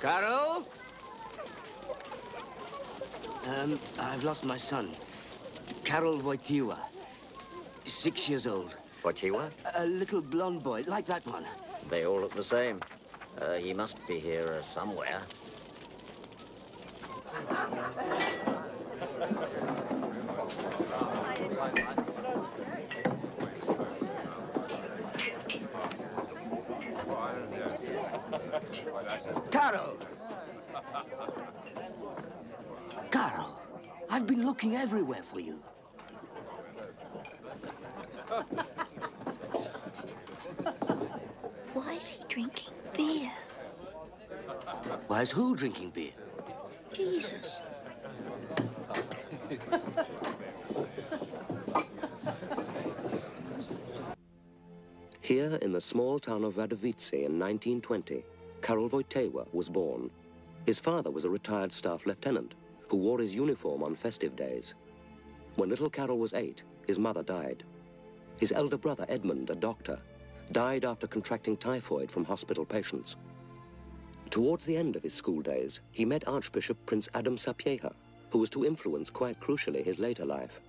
Karol? I've lost my son. Karol Wojtyla. 6 years old. Wojtyla? A little blonde boy, like that one. They all look the same. He must be here somewhere. Karol! Karol, I've been looking everywhere for you. Why is he drinking beer? Why is who drinking beer? Jesus. Here in the small town of Wadowice in 1920, Karol Wojtyla was born. His father was a retired staff lieutenant who wore his uniform on festive days. When little Karol was 8, his mother died. His elder brother, Edmund, a doctor, died after contracting typhoid from hospital patients. Towards the end of his school days, he met Archbishop Prince Adam Sapieha, who was to influence quite crucially his later life.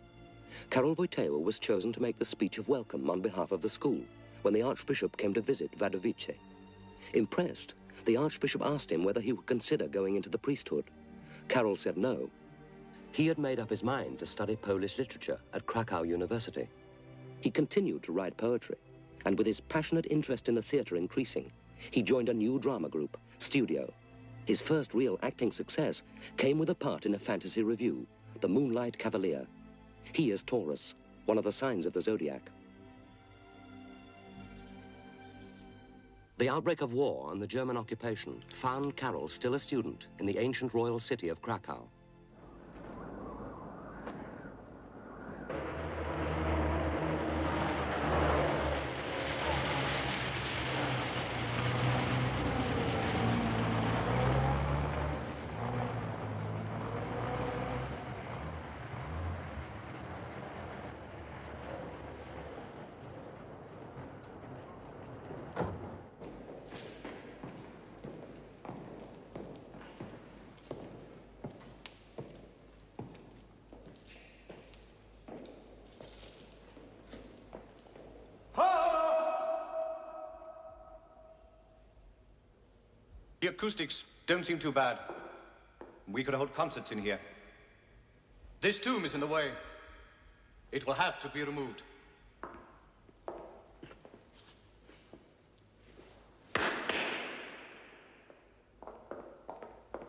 Karol Wojtyla was chosen to make the speech of welcome on behalf of the school when the Archbishop came to visit Wadowice. Impressed, the Archbishop asked him whether he would consider going into the priesthood. Karol said no. He had made up his mind to study Polish literature at Krakow University. He continued to write poetry, and with his passionate interest in the theatre increasing, he joined a new drama group, Studio. His first real acting success came with a part in a fantasy revue, The Moonlight Cavalier. He is Taurus, one of the signs of the zodiac. The outbreak of war and the German occupation found Karol still a student in the ancient royal city of Krakow. The acoustics don't seem too bad. We could hold concerts in here. This tomb is in the way. It will have to be removed.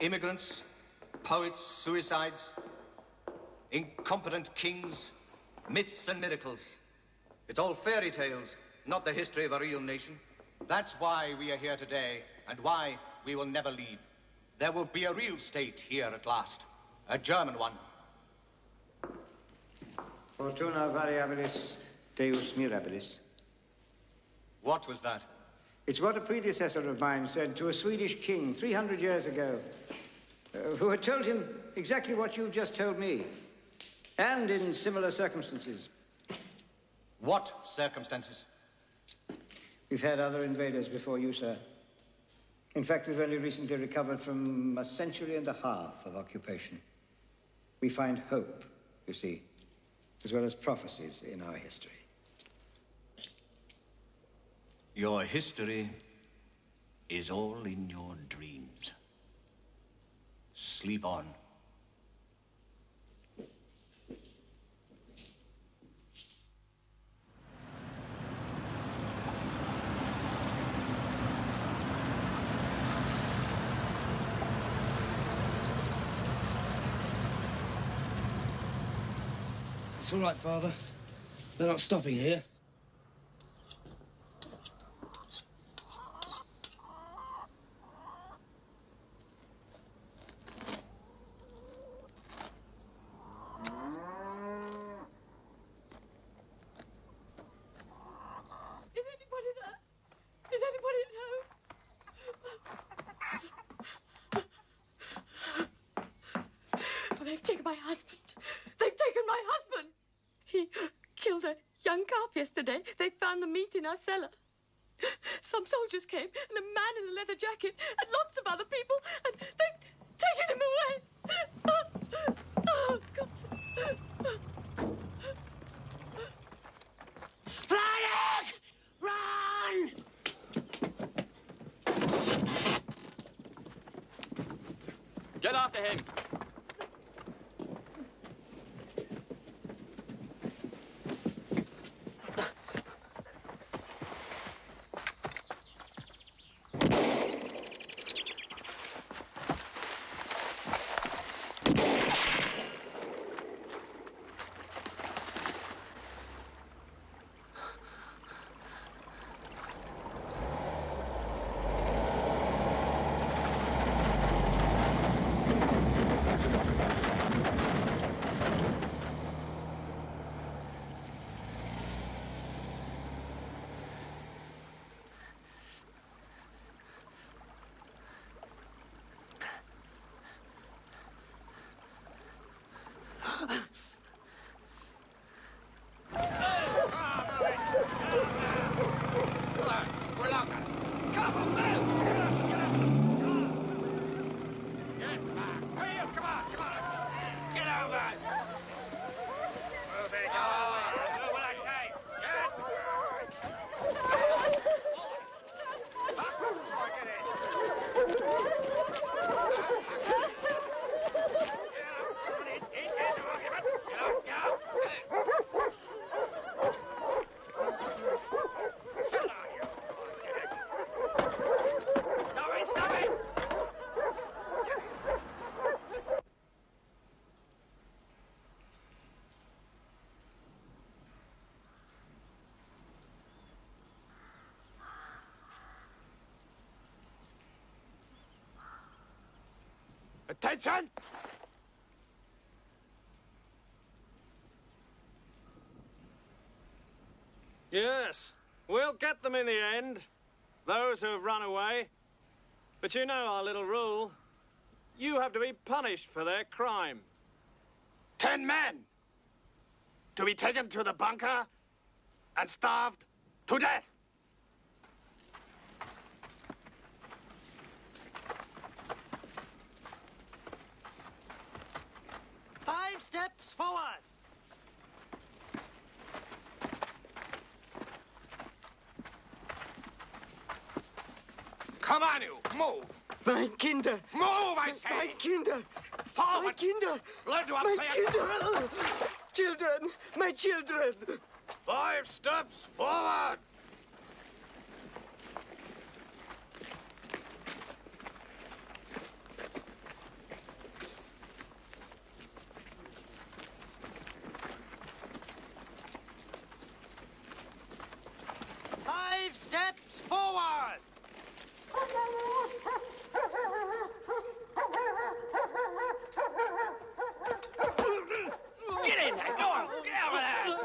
Immigrants, poets, suicides, incompetent kings, myths and miracles. It's all fairy tales, not the history of a real nation. That's why we are here today, and why we will never leave. There will be a real state here at last, a German one. Fortuna variabilis, Deus mirabilis. What was that? It's what a predecessor of mine said to a Swedish king 300 years ago, who had told him exactly what you just told me, and in similar circumstances. What circumstances? We've had other invaders before you, sir. In fact, we've only recently recovered from a century and a half of occupation. We find hope, you see, as well as prophecies in our history. Your history is all in your dreams. Sleep on. It's all right, Father. They're not stopping here. Is anybody there? Is anybody at home? They've taken my husband. They've taken my husband. He killed a young calf yesterday. They found the meat in our cellar. some soldiers came, and a man in a leather jacket, and lots of other people, and they've taken him away. Oh, God. Flying! Run! Get after him! Attention! Yes, we'll get them in the end, those who have run away. But you know our little rule. You have to be punished for their crime. 10 men! To be taken to the bunker and starved to death! Five steps forward. Come on, you! Move! My Kinder. Move, I say! My Kinder. Forward! My Kinder. Learn to My play Kinder. Children. My children. 5 steps forward! Five steps forward. Get in there! Go on! Get out of there!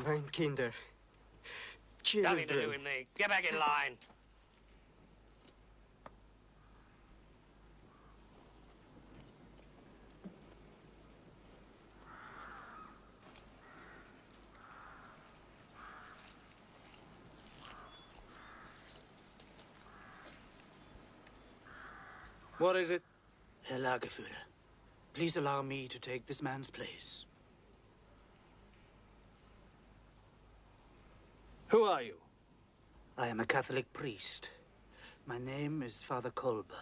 Mein Kinder. Nothing to do Children. with me. Get back in line. What is it? Herr Lagerführer, please allow me to take this man's place. Who are you? I am a Catholic priest. My name is Father Kolbe.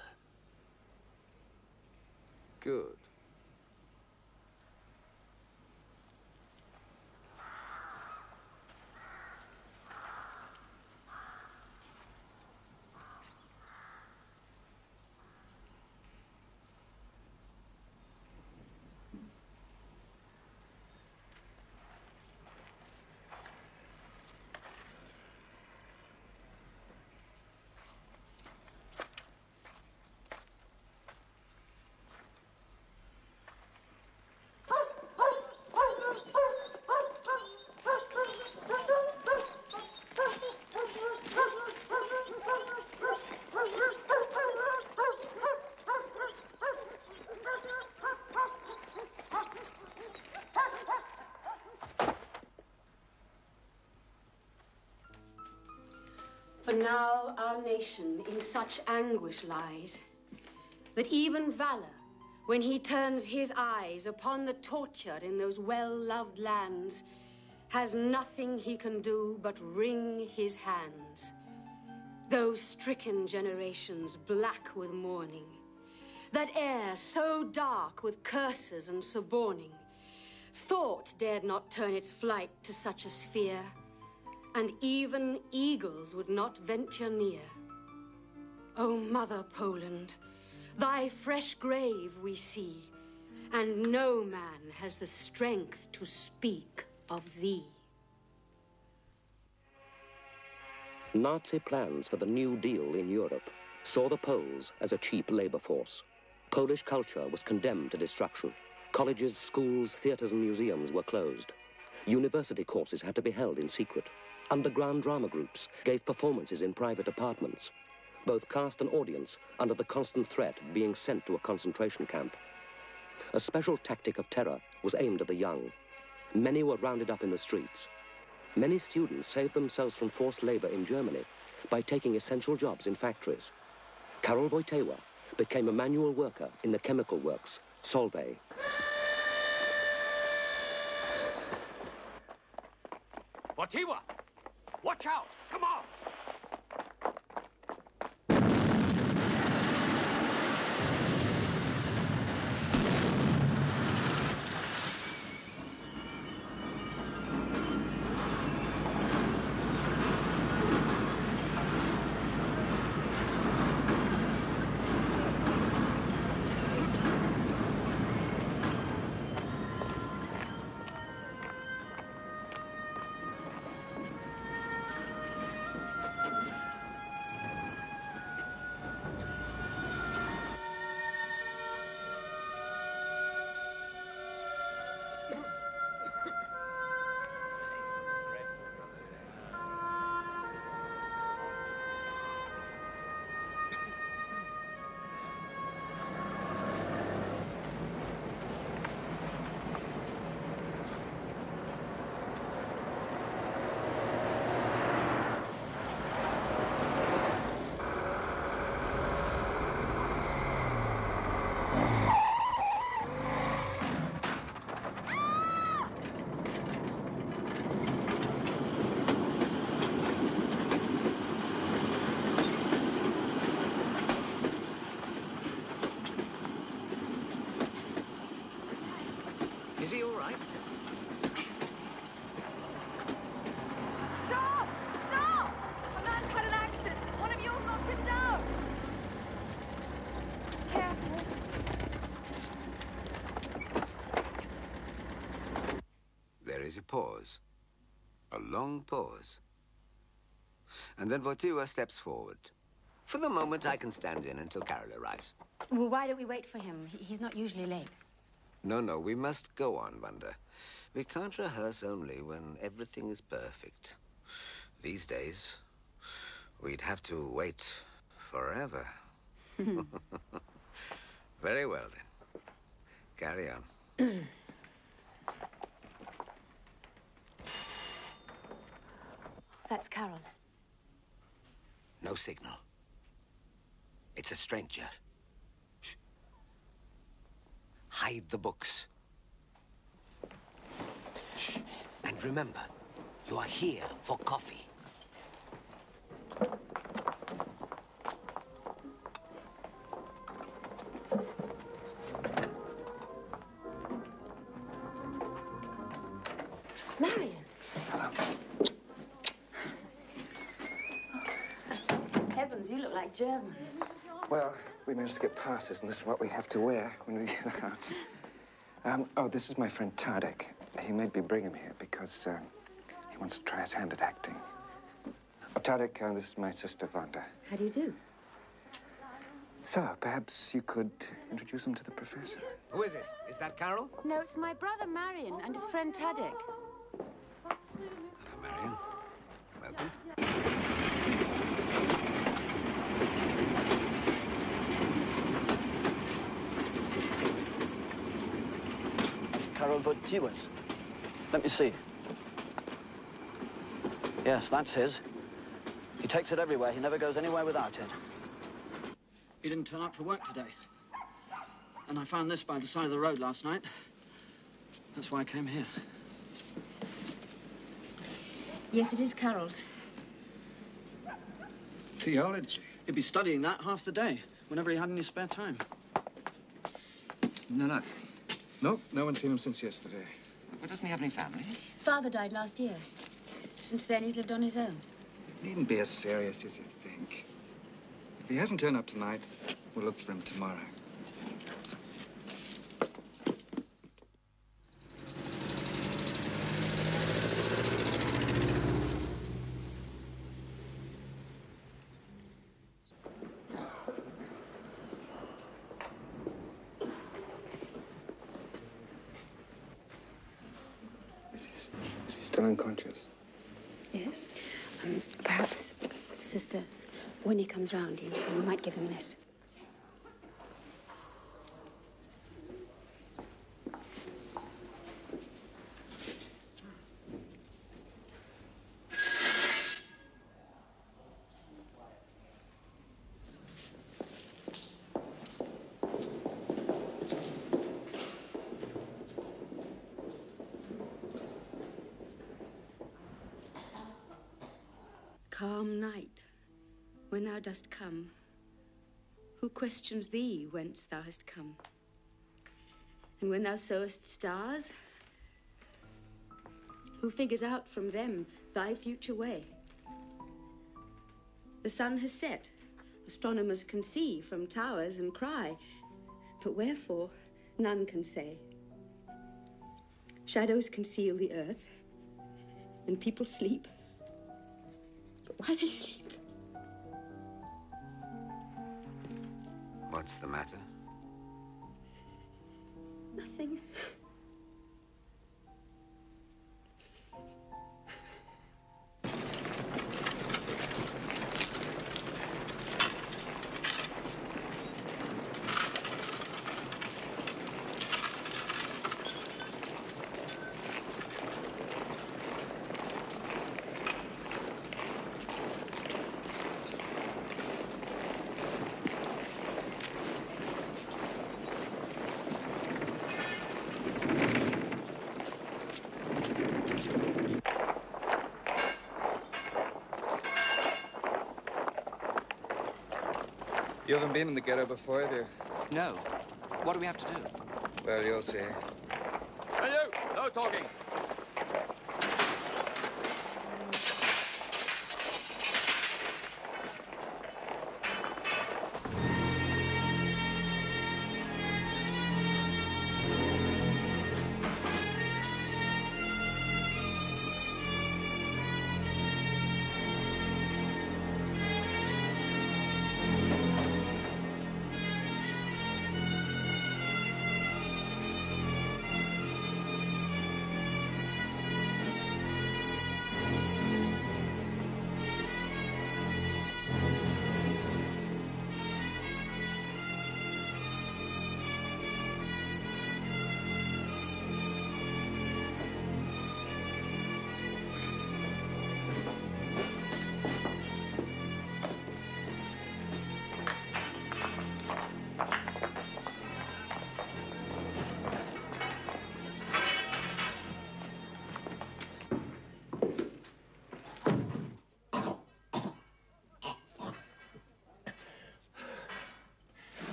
Good. For now our nation in such anguish lies, that even valor, when he turns his eyes upon the tortured in those well-loved lands, has nothing he can do but wring his hands. Those stricken generations black with mourning, that air so dark with curses and suborning, thought dared not turn its flight to such a sphere, and even eagles would not venture near. O Mother Poland, thy fresh grave we see, and no man has the strength to speak of thee. Nazi plans for the New Deal in Europe saw the Poles as a cheap labor force. Polish culture was condemned to destruction. Colleges, schools, theaters, and museums were closed. University courses had to be held in secret. Underground drama groups gave performances in private apartments. Both cast and audience under the constant threat of being sent to a concentration camp. A special tactic of terror was aimed at the young. Many were rounded up in the streets. Many students saved themselves from forced labor in Germany by taking essential jobs in factories. Karol Wojtyla became a manual worker in the chemical works, Solvay. Wojtyla! Watch out! Come on! Is he all right? Stop! Stop! A man's had an accident. One of yours knocked him down. Careful. There is a pause. A long pause. And then Wojtyla steps forward. For the moment, I can stand in until Karol arrives. Well, why don't we wait for him? He's not usually late. No, we must go on, Wanda. We can't rehearse only when everything is perfect. These days, we'd have to wait forever. Very well, then. Carry on. That's Karol. No signal. It's a stranger. Shh. Hide the books. Shh. And remember, you are here for coffee. Marion. Heavens, you look like Germans. Well, we managed to get passes, and this is what we have to wear when we get out. Oh, this is my friend Tadek. He made me bring him here because he wants to try his hand at acting. Oh, Tadek, this is my sister, Wanda. How do you do? So, perhaps you could introduce him to the professor. Who is it? Is that Karol? No, it's my brother Marion and his friend Tadek. Hello, Marion. Welcome. Karol Wojtyla's. Let me see. Yes, that's his. He takes it everywhere. He never goes anywhere without it. He didn't turn up for work today. And I found this by the side of the road last night. That's why I came here. Yes, it is Carol's. Theology? He'd be studying that half the day, whenever he had any spare time. No. Nope, no one's seen him since yesterday. But doesn't he have any family? His father died last year. Since then, he's lived on his own. It needn't be as serious as you think. If he hasn't turned up tonight, we'll look for him tomorrow. Is he still unconscious? Yes. Perhaps, Sister, when he comes round, you might give him this. Calm night, when thou dost come, who questions thee whence thou hast come? And when thou sowest stars, who figures out from them thy future way? The sun has set, astronomers can see from towers and cry, but wherefore none can say. Shadows conceal the earth, and people sleep. But why they sleep? What's the matter? Nothing. You haven't been in the ghetto before, have you? No. What do we have to do? Well, you'll see. Hey, you! No talking.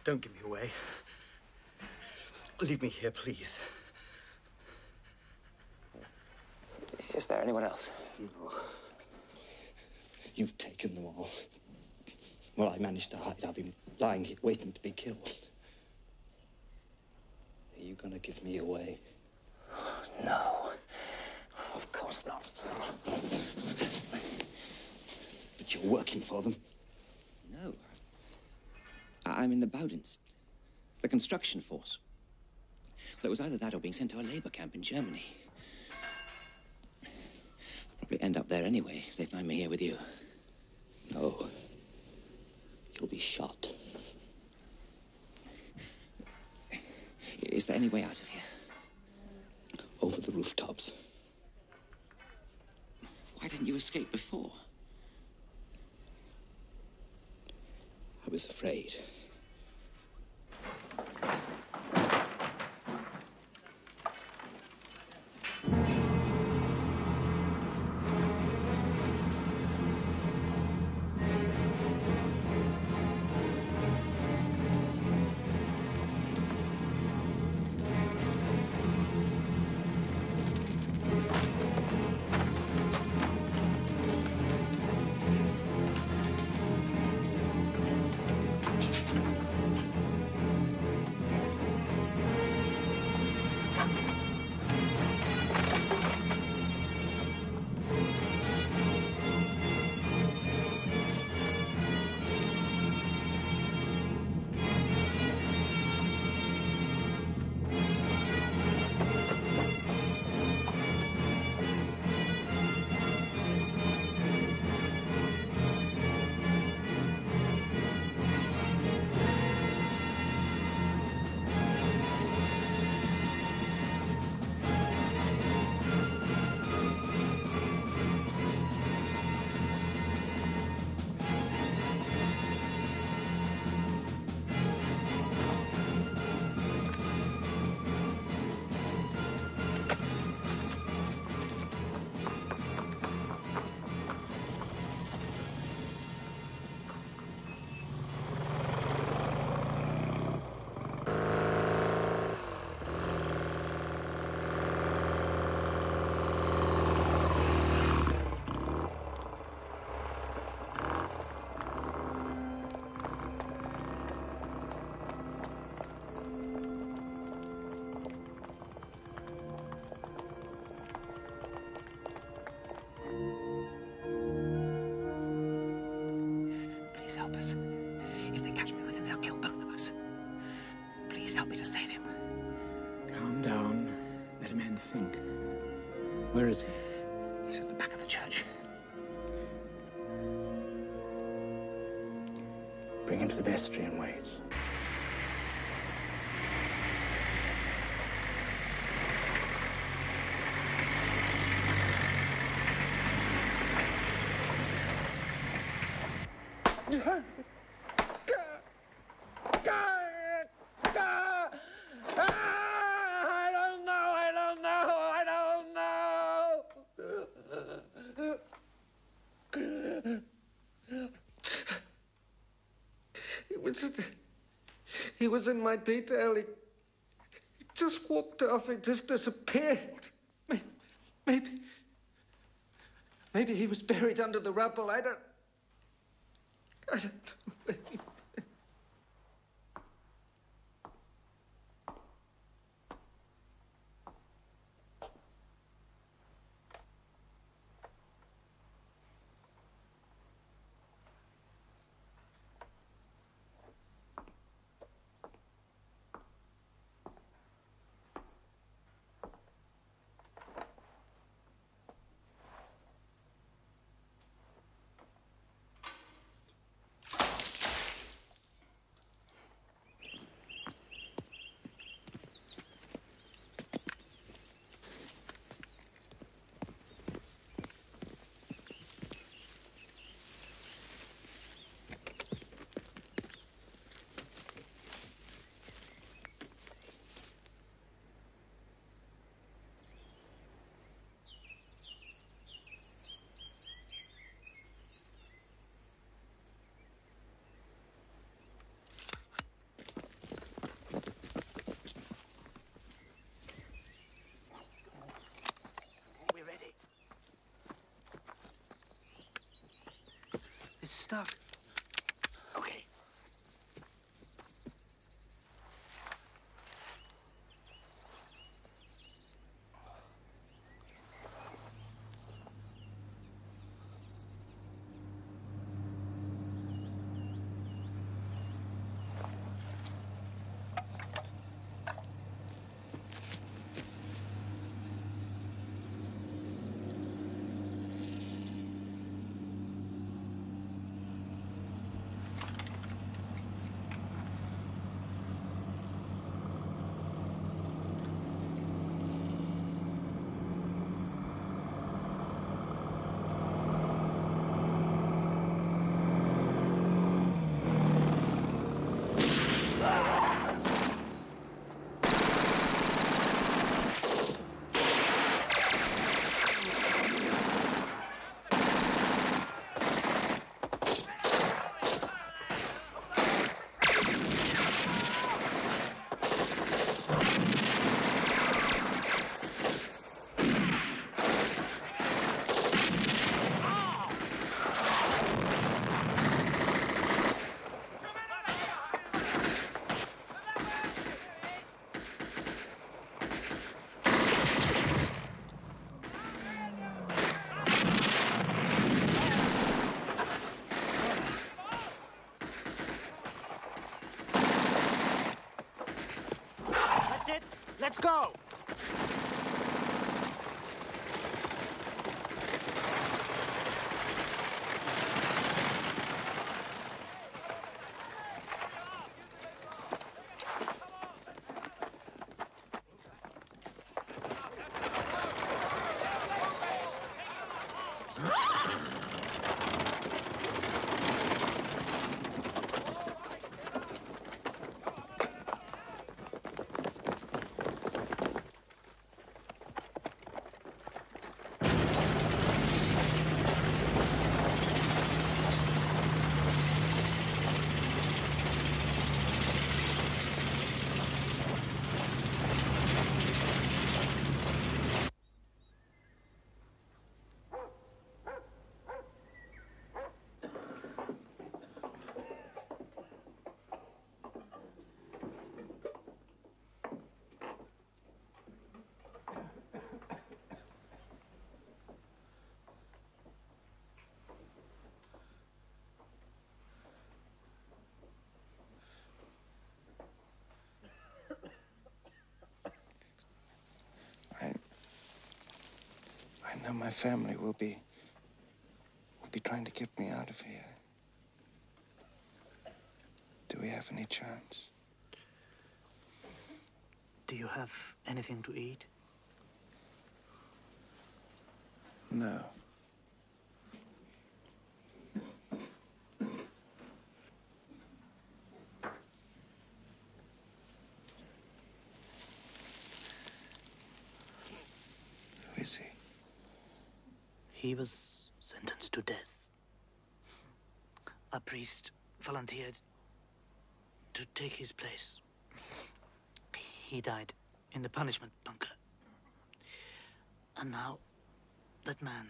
Don't give me away. Leave me here, please. Is there anyone else? No. You've taken them all. Well, I managed to hide. I've been lying here waiting to be killed. Are you gonna give me away? No. Of course not. But you're working for them? No. I'm in the Bowdens, the construction force. Well, it was either that or being sent to a labor camp in Germany. I'll probably end up there anyway if they find me here with you. No. You'll be shot. Is there any way out of here? Over the rooftops. Why didn't you escape before? I was afraid. Please help us. If they catch me with him, they'll kill both of us. Please help me to save him. Calm down. Let a man think. Where is he? He's at the back of the church. Bring him to the vestry and wait. He was in my detail. He just walked off. He just disappeared. Maybe he was buried under the rubble. I don't know. It's stuck. Okay. Let's go! I know my family will be trying to get me out of here. Do we have any chance? Do you have anything to eat? No. Who is he? He was sentenced to death. A priest volunteered to take his place. He died in the punishment bunker. And now, that man,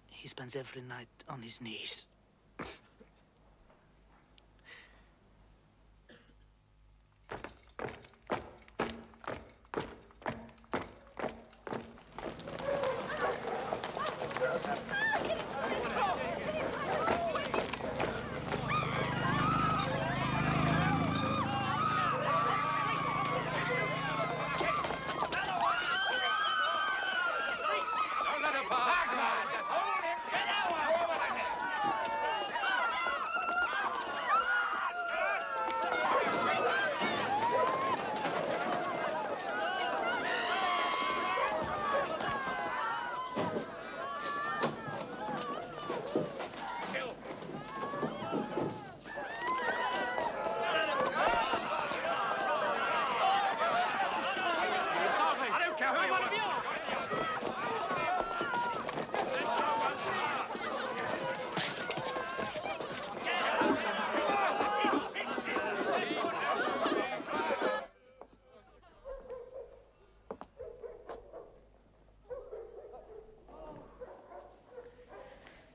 he spends every night on his knees.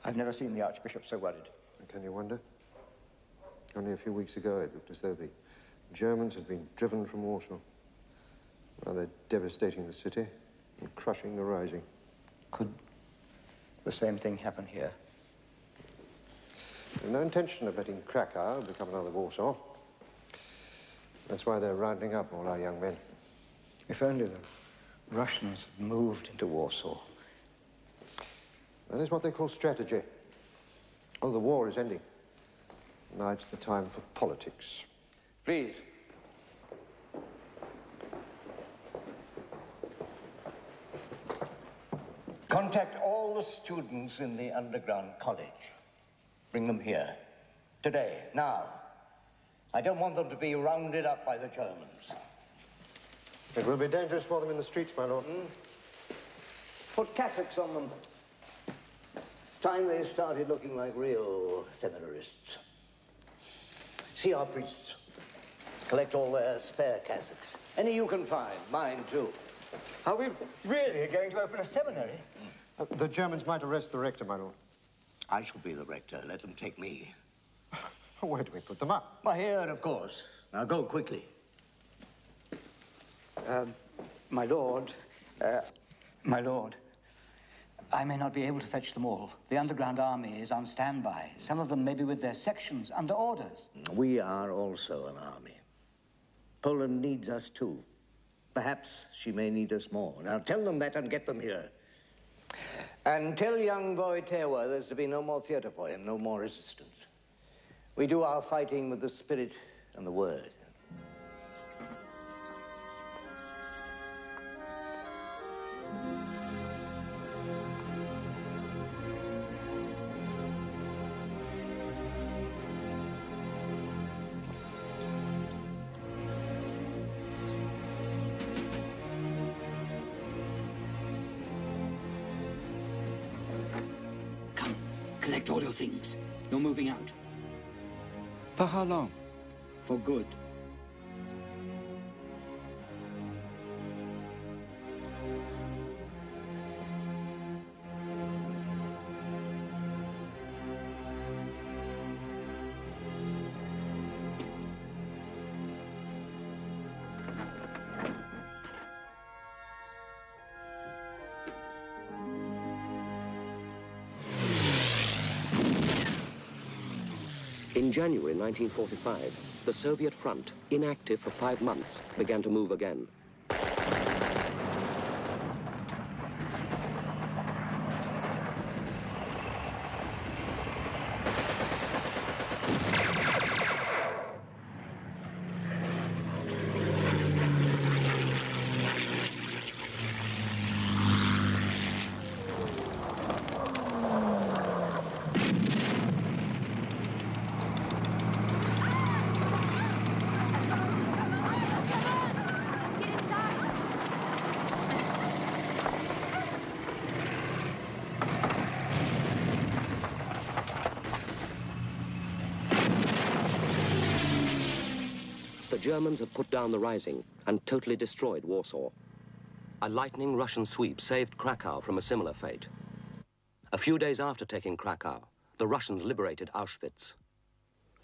I've never seen the Archbishop so worried. Can you wonder? Only a few weeks ago, it looked as though the Germans had been driven from Warsaw. Now they're devastating the city and crushing the rising. Could the same thing happen here? There's no intention of letting Krakow become another Warsaw. That's why they're rounding up all our young men. If only the Russians had moved into Warsaw. That is what they call strategy. Oh, the war is ending. Now it's the time for politics. Please. Contact all the students in the underground college. Bring them here. Today, now. I don't want them to be rounded up by the Germans. It will be dangerous for them in the streets, my lord. Put cassocks on them. It's time they started looking like real seminarists. See our priests. Collect all their spare cassocks. Any you can find. Mine, too. Are we really going to open a seminary? The Germans might arrest the rector, my lord. I shall be the rector. Let them take me. Where do we put them up? Well, here, of course. Now, go quickly. My lord, I may not be able to fetch them all. The underground army is on standby. Some of them may be with their sections under orders. We are also an army. Poland needs us, too. Perhaps she may need us more. Now tell them that and get them here. And tell young Wojtyla there's to be no more theater for him, no more resistance. We do our fighting with the spirit and the word. Collect all your things. You're moving out. For how long? For good. In January 1945, the Soviet front, inactive for 5 months, began to move again. The Germans had put down the rising and totally destroyed Warsaw. A lightning Russian sweep saved Krakow from a similar fate. A few days after taking Krakow, the Russians liberated Auschwitz.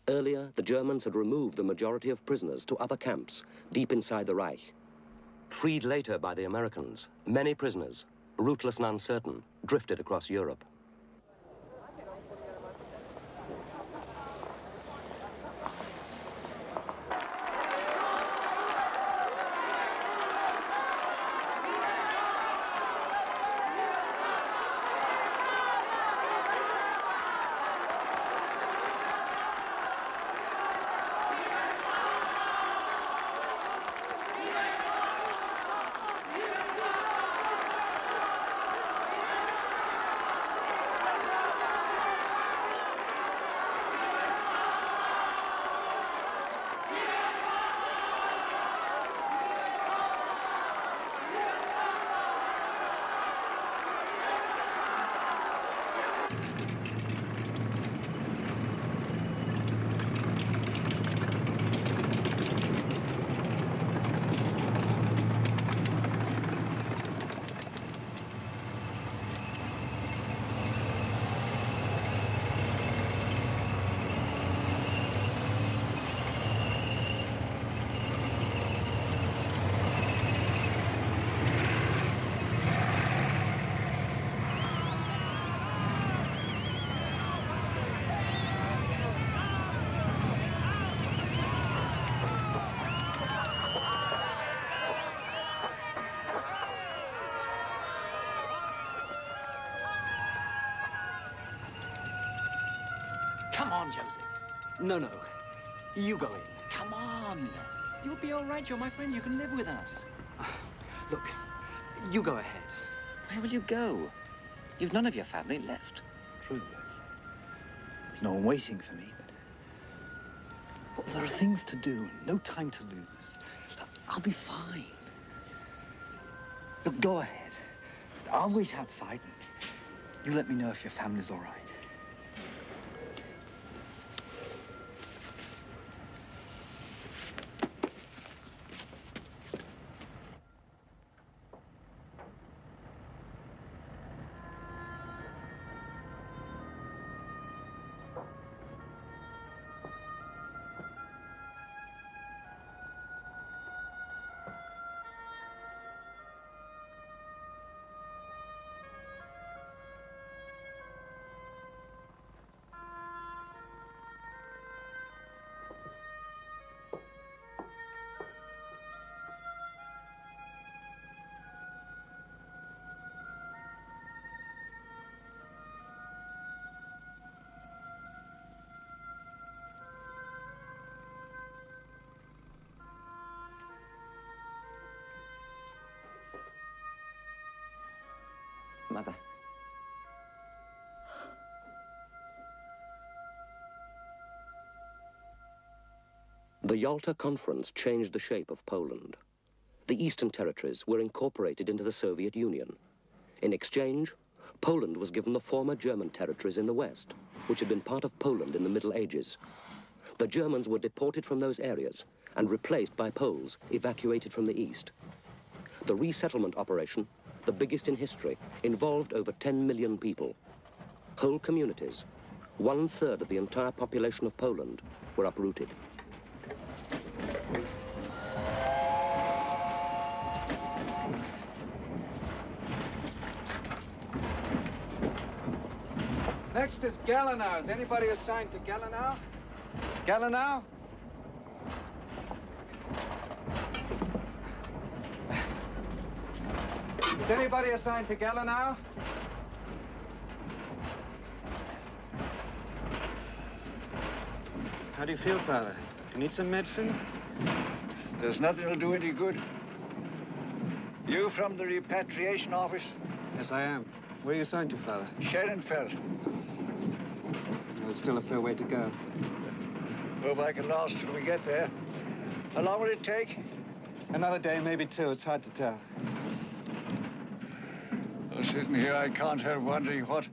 Earlier, the Germans had removed the majority of prisoners to other camps deep inside the Reich. Freed later by the Americans, many prisoners, rootless and uncertain, drifted across Europe. Come on, Joseph. No. You go in. Come on. You'll be all right. You're my friend. You can live with us. Look, you go ahead. Where will you go? You've none of your family left. True. There's no one waiting for me, but... Well, there are things to do and no time to lose. I'll be fine. Look, go ahead. I'll wait outside and you let me know if your family's all right. Mother. The Yalta Conference changed the shape of Poland. The Eastern Territories were incorporated into the Soviet Union. In exchange, Poland was given the former German territories in the West, which had been part of Poland in the Middle Ages. The Germans were deported from those areas and replaced by Poles evacuated from the East. The resettlement operation, the biggest in history, involved over 10 million people. Whole communities, 1/3 of the entire population of Poland, were uprooted. Next is Gallenau. Is anybody assigned to Gallenau? Gallenau? Is anybody assigned to Gallenau? How do you feel, Father? Do you need some medicine? There's nothing will do any good. You from the repatriation office? Yes, I am. Where are you assigned to, Father? Scherenfeld. There's still a fair way to go. Hope I can last till we get there. How long will it take? Another day, maybe two. It's hard to tell. Well, sitting here, I can't help wondering what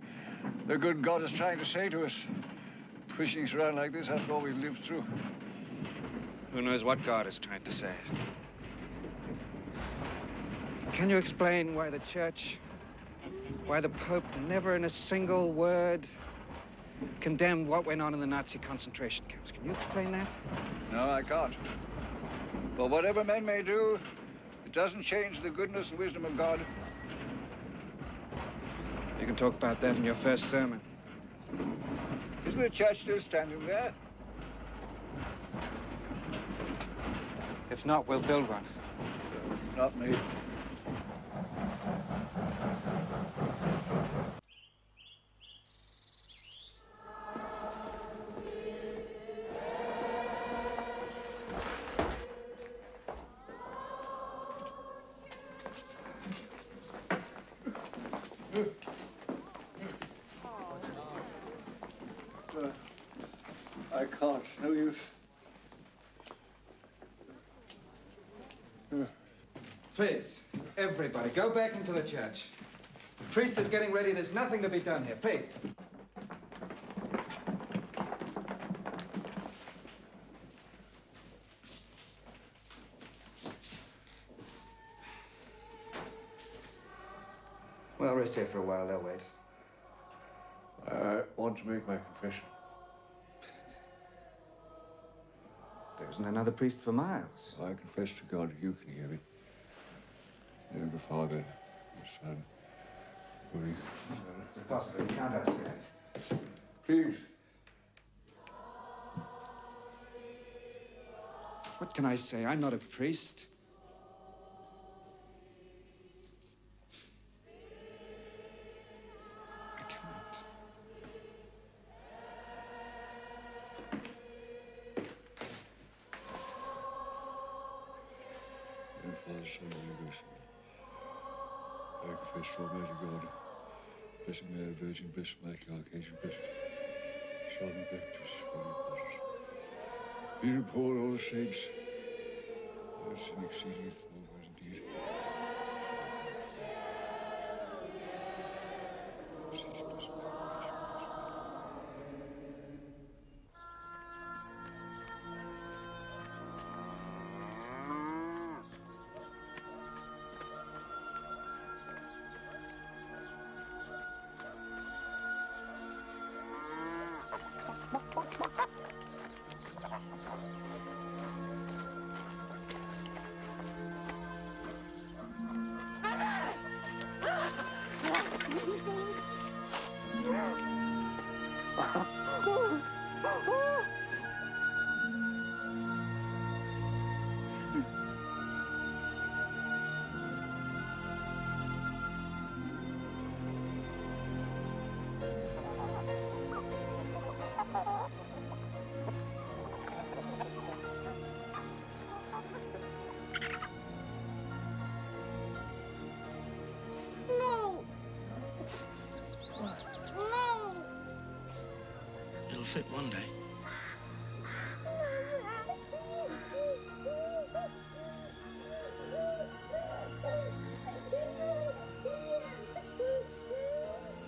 the good God is trying to say to us. Pushing us around like this after all we've lived through. Who knows what God is trying to say? Can you explain why the Church, why the Pope never in a single word condemned what went on in the Nazi concentration camps? Can you explain that? No, I can't. But whatever men may do, it doesn't change the goodness and wisdom of God. You can talk about that in your first sermon. Isn't the church still standing there? If not, we'll build one. Not me. I can't. No use. Please, everybody, go back into the church. The priest is getting ready. There's nothing to be done here. Please. Well, rest here for a while. They'll wait. I want to make my confession. There isn't another priest for miles. I confess to God, you can hear me. Name the Father, the Son, Holy. It's impossible. You can't upstairs. Please. What can I say? I'm not a priest. I can't. And Father, Son, Holy Ghost. I confess to Almighty God, Blessed Mary, Virgin, Blessed Michael, Archangel, Blessed John the Baptist, Holy Apostles, Peter, Paul, all the saints, I have sinned exceedingly for words and deed. fit one day.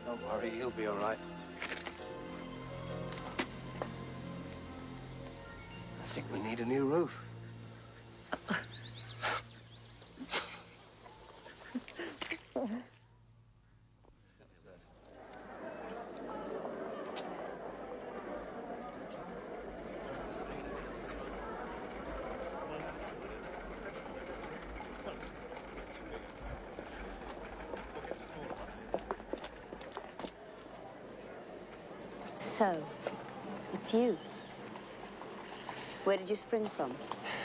Don't worry, he'll be all right. I think we need a new roof. So, it's you. Where did you spring from?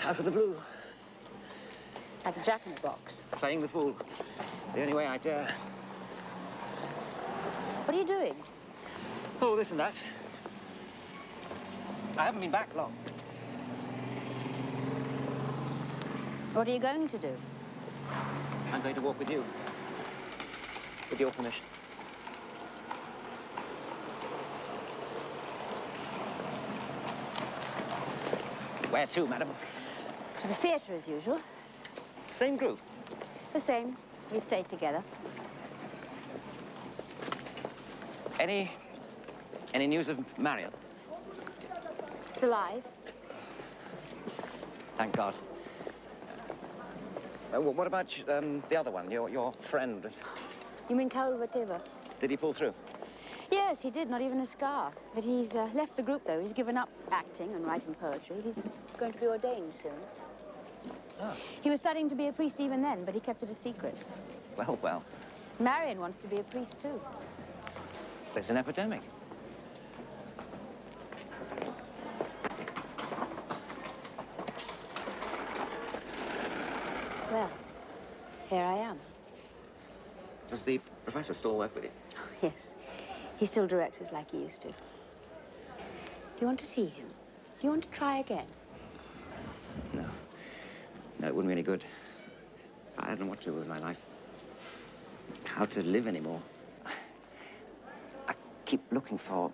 Out of the blue. Like a jack-in-the-box. Playing the fool. The only way I dare. What are you doing? Oh, this and that. I haven't been back long. What are you going to do? I'm going to walk with you. With your permission. Where to, madam? To the theatre, as usual. Same group? The same. We've stayed together. Any news of Marion? It's alive. Thank God. What about the other one, your friend? You mean Karol Wojtyla? Did he pull through? Yes, he did. Not even a scar. But he's left the group, though. He's given up acting and writing poetry. He's going to be ordained soon. Oh. He was studying to be a priest even then, but he kept it a secret. Well, well. Marion wants to be a priest, too. There's an epidemic. Well, here I am. Does the professor still work with you? Oh, yes. He still directs us like he used to. Do you want to see him? Do you want to try again? No. No, it wouldn't be any good. I don't know what to do with my life. How to live anymore. I keep looking for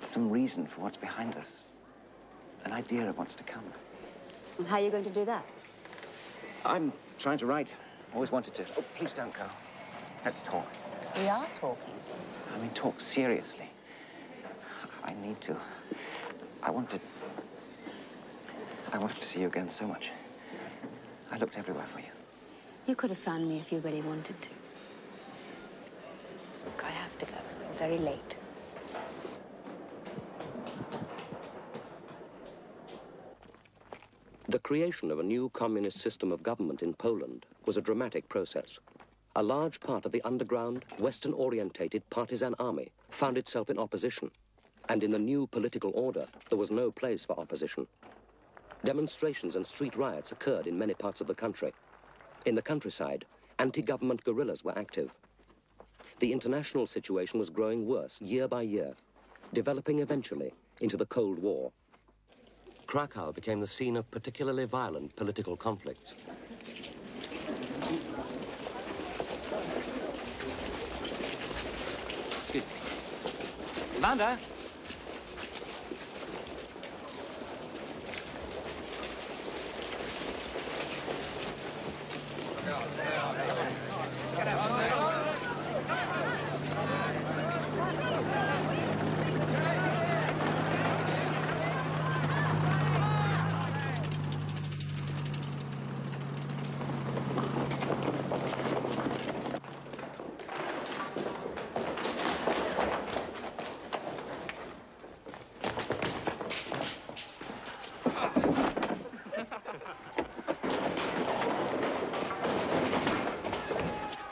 some reason for what's behind us. An idea of what's to come. And how are you going to do that? I'm trying to write. Always wanted to. Oh, please don't go. Let's talk. We are talking. I mean, talk seriously. I need to. I wanted to see you again so much. I looked everywhere for you. You could have found me if you really wanted to. Look, I have to go. I'm very late. The creation of a new communist system of government in Poland was a dramatic process. A large part of the underground, Western-orientated partisan army found itself in opposition. And in the new political order, there was no place for opposition. Demonstrations and street riots occurred in many parts of the country. In the countryside, anti-government guerrillas were active. The international situation was growing worse year by year, developing eventually into the Cold War. Krakow became the scene of particularly violent political conflicts. Excuse me. Amanda?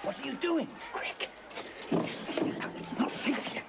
What are you doing? Quick. It's not safe here.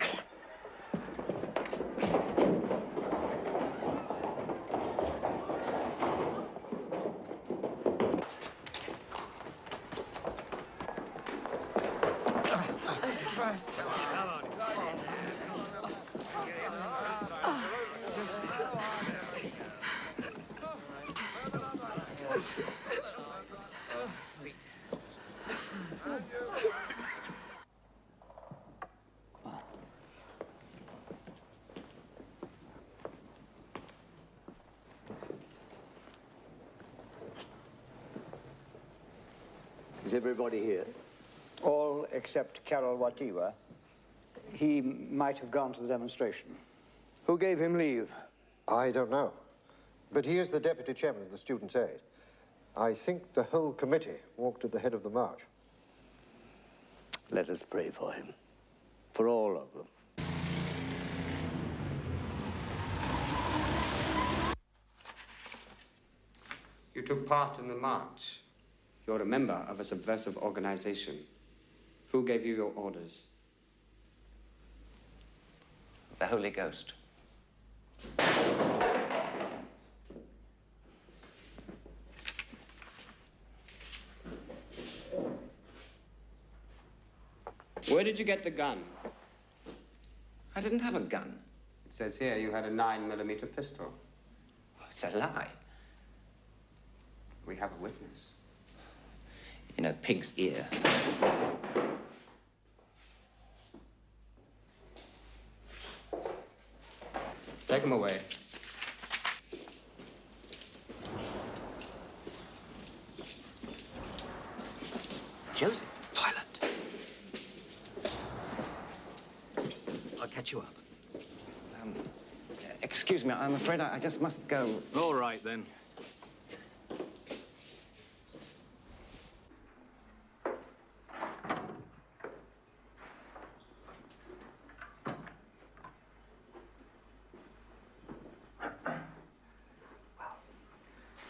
Is everybody here? All except Karol Wojtyla. He might have gone to the demonstration. Who gave him leave? I don't know. But he is the deputy chairman of the Students' Aid. I think the whole committee walked at the head of the march. Let us pray for him. For all of them. You took part in the march. You're a member of a subversive organization. Who gave you your orders? The Holy Ghost. Where did you get the gun? I didn't have a gun. It says here you had a 9mm pistol. It's a lie. We have a witness. In a pig's ear. Take him away. Joseph. Violent. I'll catch you up. Excuse me, I'm afraid I just must go. All right, then.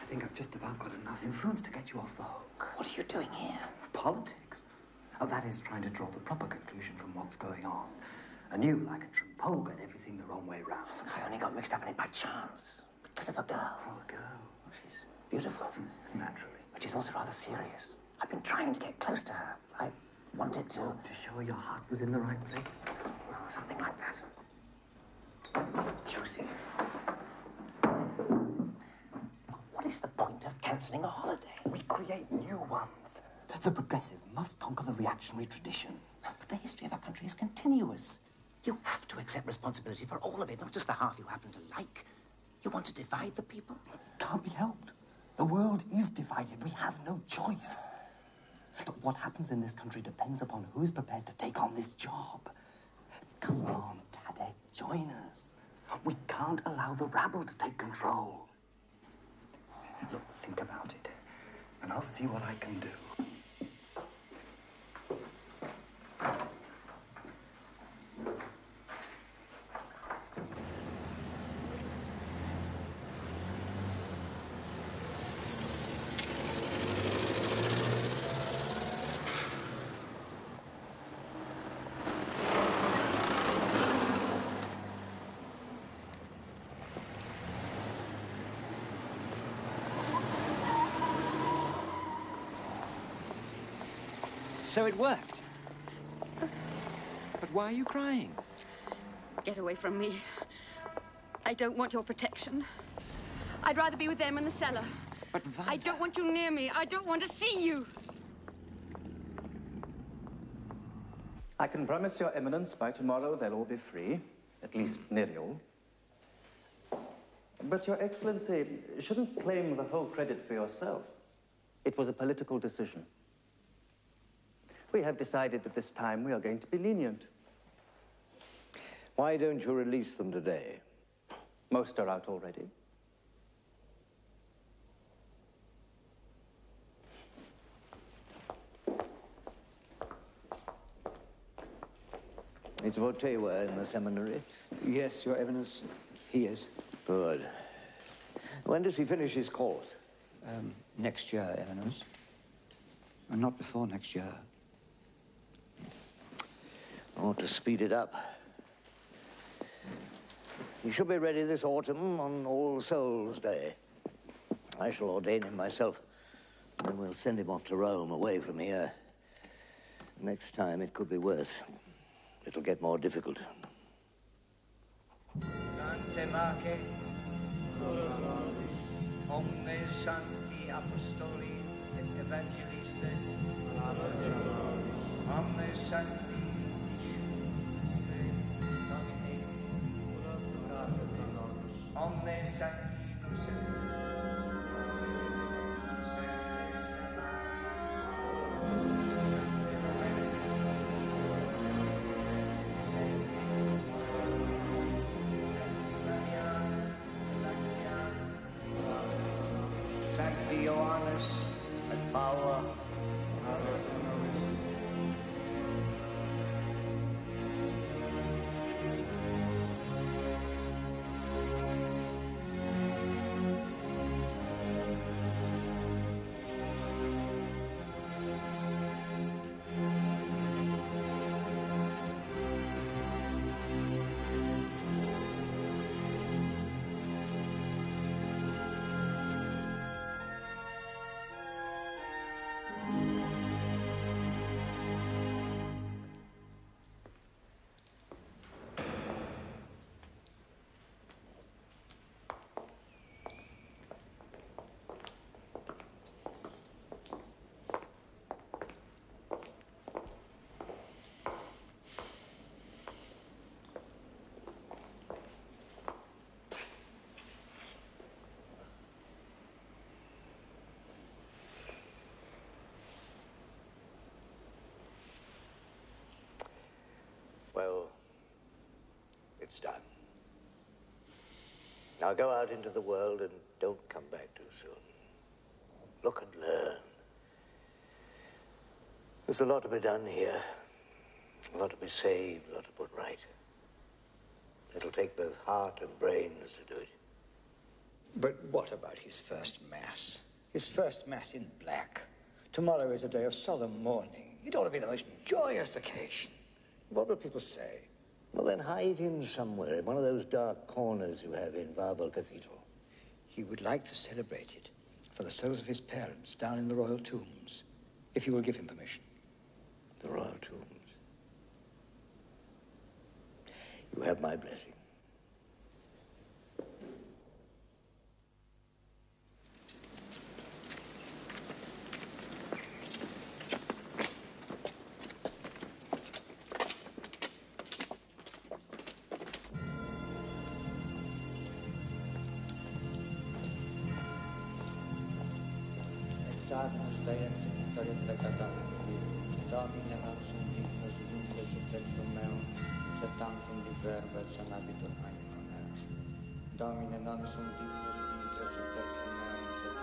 I think I've just about got enough influence to get you off the hook. What are you doing here? Politics. Oh, that is trying to draw the proper conclusion from what's going on. And you, like a true Pole, get everything the wrong way round. I only got mixed up in it by chance. Because of a girl. Oh, a girl. She's beautiful. Naturally. But she's also rather serious. I've been trying to get close to her. I wanted to... Oh, to show your heart was in the right place. Something like that. Joseph. What is the point of cancelling a holiday? We create new ones. The progressive must conquer the reactionary tradition. But the history of our country is continuous. You have to accept responsibility for all of it, not just the half you happen to like. You want to divide the people? Can't be helped. The world is divided. We have no choice. Look, what happens in this country depends upon who's prepared to take on this job. Come on, Tadek, join us. We can't allow the rabble to take control. Look, think about it, and I'll see what I can do. So it worked. But why are you crying? Get away from me. I don't want your protection. I'd rather be with them in the cellar. But I don't want you near me. I don't want to see you. I can promise your eminence by tomorrow they'll all be free. At least nearly all. But your excellency shouldn't claim the whole credit for yourself. It was a political decision. We have decided that this time we are going to be lenient. Why don't you release them today? Most are out already. Is Wojtyla in the seminary? Yes, your eminence, he is. Good. When does he finish his course? Next year, eminence. Not before next year. I want to speed it up. He should be ready this autumn on All Souls' Day. I shall ordain him myself. Then we'll send him off to Rome, away from here. Next time, it could be worse. It'll get more difficult. Sancte Mace, omnes sancti apostoli et evangeliste, omnes sancti omnes sancti power. Well, it's done. Now go out into the world and don't come back too soon. Look and learn. There's a lot to be done here. A lot to be saved, a lot to put right. It'll take both heart and brains to do it. But what about his first Mass? His first Mass in black. Tomorrow is a day of solemn mourning. It ought to be the most joyous occasion. What will people say? Well, then hide him somewhere in one of those dark corners you have in Varvel Cathedral. He would like to celebrate it for the souls of his parents down in the royal tombs, if you will give him permission. The royal tombs. You have my blessing. Domine non sum dignus vinter superfluum meum, sed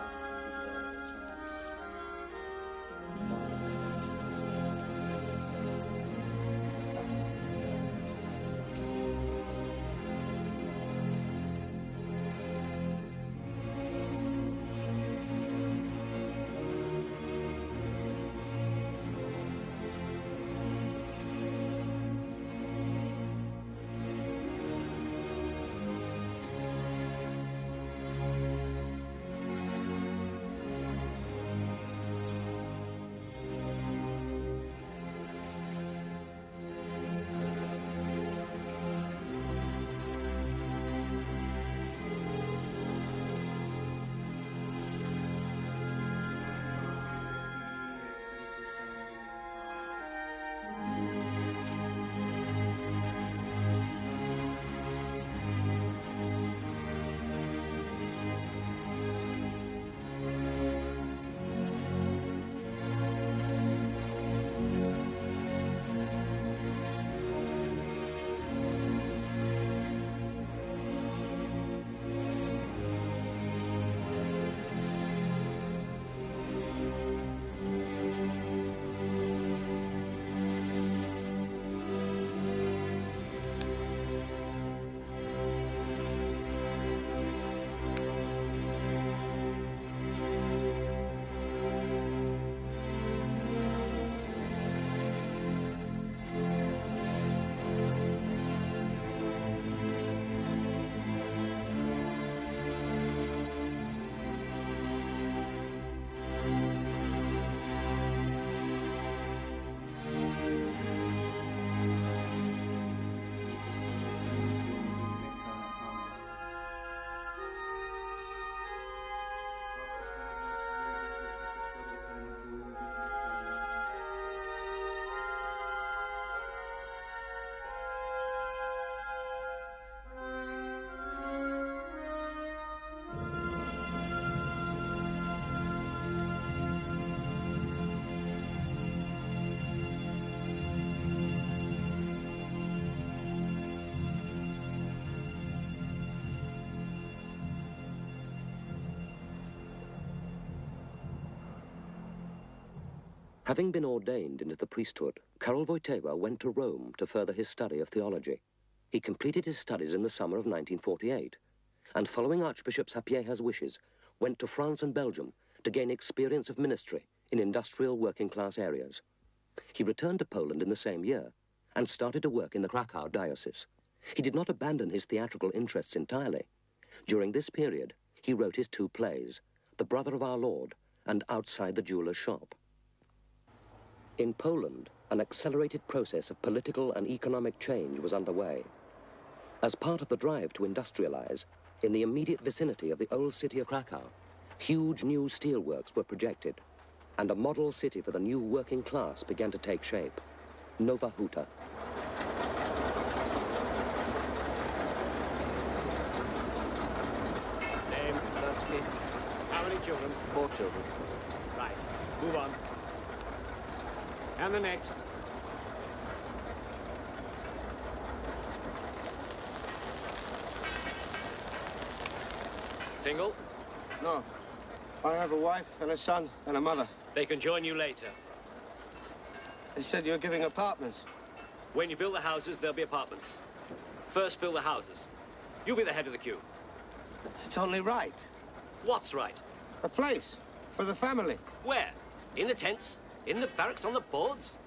Having been ordained into the priesthood, Karol Wojtyla went to Rome to further his study of theology. He completed his studies in the summer of 1948, and following Archbishop Sapieha's wishes, went to France and Belgium to gain experience of ministry in industrial working-class areas. He returned to Poland in the same year and started to work in the Krakow diocese. He did not abandon his theatrical interests entirely. During this period, he wrote his 2 plays, The Brother of Our Lord and Outside the Jeweller's Shop. In Poland, an accelerated process of political and economic change was underway. As part of the drive to industrialize, in the immediate vicinity of the old city of Krakow, huge new steelworks were projected, and a model city for the new working class began to take shape, Nowa Huta. Name, Zanussi. How many children? 4 children. Right, move on. And the next. Single? No. I have a wife and a son and a mother. They can join you later. They said you're giving apartments. When you build the houses, there'll be apartments. First build the houses. You'll be the head of the queue. It's only right. What's right? A place for the family. Where? In the tents? In the barracks on the boards?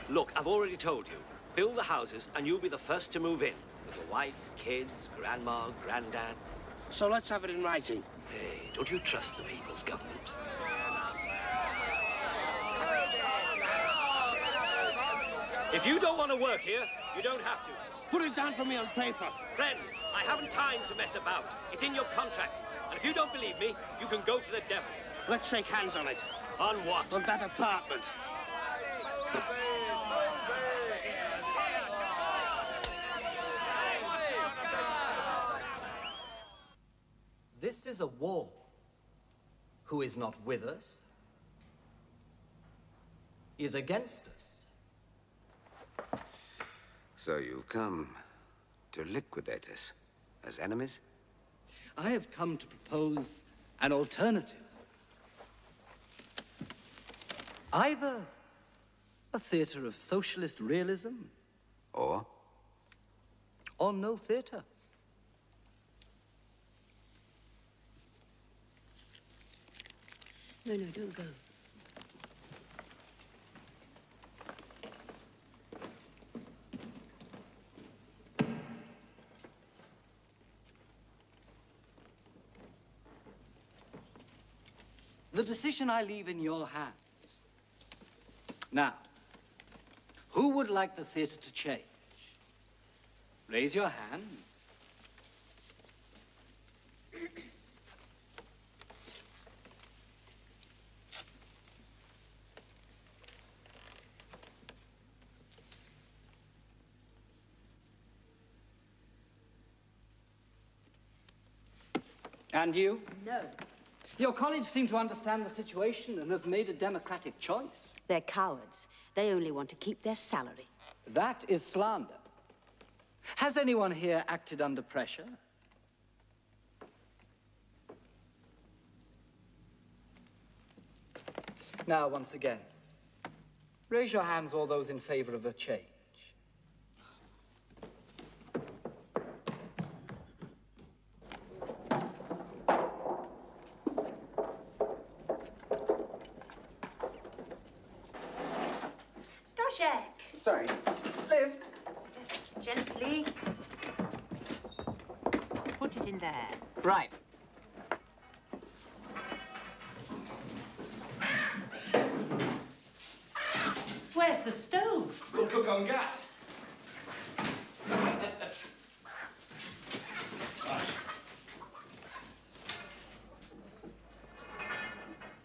Look, I've already told you. Build the houses and you'll be the first to move in. With your wife, kids, grandma, granddad. So let's have it in writing. Hey, don't you trust the people's government? If you don't want to work here, you don't have to. Put it down for me on paper. Friend, I haven't time to mess about. It's in your contract. And if you don't believe me, you can go to the devil. Let's shake hands on it. On what? On that apartment. This is a war. Who is not with us is against us. So you've come to liquidate us as enemies? I have come to propose an alternative. Either a theatre of socialist realism or no theatre. No, don't go. The decision I leave in your hands. Now, who would like the theatre to change? Raise your hands. And you? No. Your college seem to understand the situation and have made a democratic choice. They're cowards. They only want to keep their salary. That is slander. Has anyone here acted under pressure? Now, once again, raise your hands, all those in favor of a change. Sorry. Liv. Just gently. Put it in there. Right. Where's the stove? We'll cook on gas.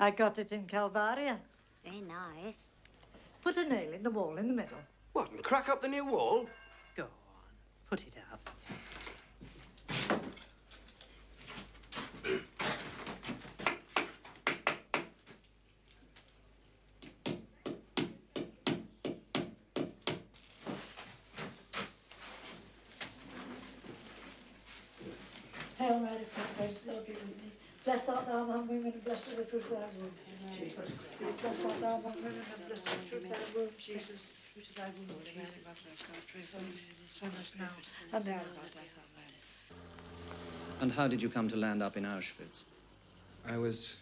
I got it in Calvaria. It's very nice. Put a nail in the wall in the middle. What, and crack up the new wall? Go on, put it up. Hail Mary, full of grace, the Lord be with thee. Blessed art thou among women, and blessed is the fruit of thy womb. Jesus, blessed art thou among women, and blessed is the fruit of thy womb, Jesus. Fruit of thy womb, Jesus. Pray for us now, and the hour of our death. Amen. And how did you come to land up in Auschwitz? I was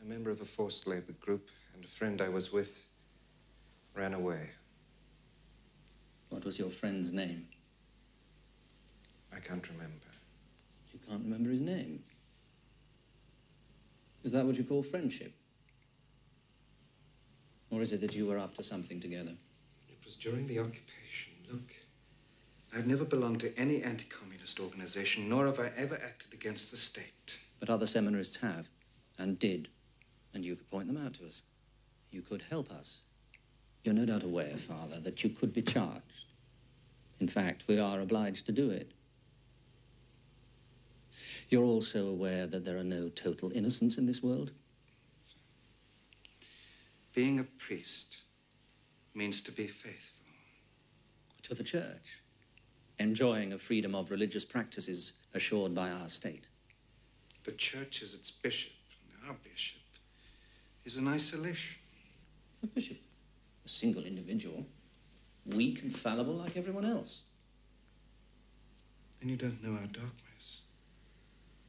a member of a forced labor group, and a friend I was with ran away. What was your friend's name? I can't remember. You can't remember his name? Is that what you call friendship? Or is it that you were up to something together? It was during the occupation. Look, I've never belonged to any anti-communist organization, nor have I ever acted against the state. But other seminarists have, and did. And you could point them out to us. You could help us. You're no doubt aware, Father, that you could be charged. In fact, we are obliged to do it. You're also aware that there are no total innocents in this world? Being a priest means to be faithful. To the church. Enjoying a freedom of religious practices assured by our state. The church is its bishop, and our bishop is in isolation. A bishop? A single individual? Weak and fallible like everyone else? And you don't know our dogmas.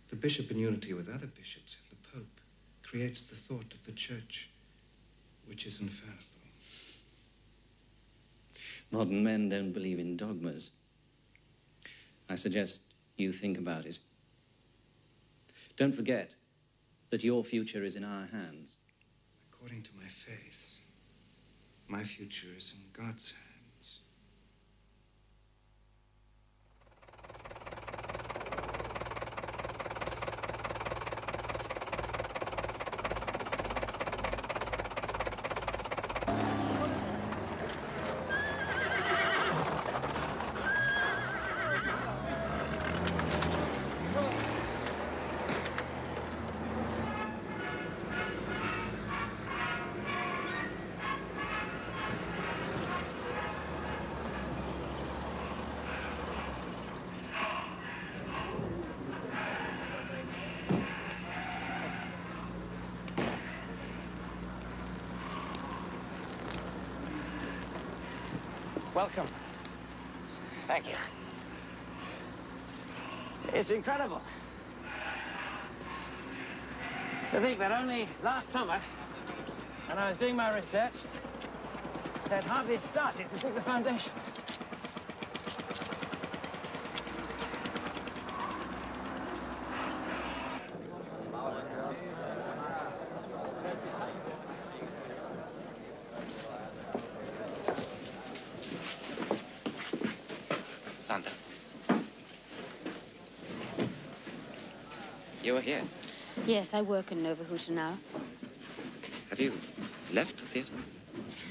The bishop in unity with other bishops and the Pope creates the thought of the church, which is infallible. Modern men don't believe in dogmas. I suggest you think about it. Don't forget that your future is in our hands. According to my faith, my future is in God's hands. Welcome. Thank you. It's incredible to think that only last summer, when I was doing my research, they'd hardly started to dig the foundations. You were here. Yes, I work in Nova Huta now. Have you left the theatre?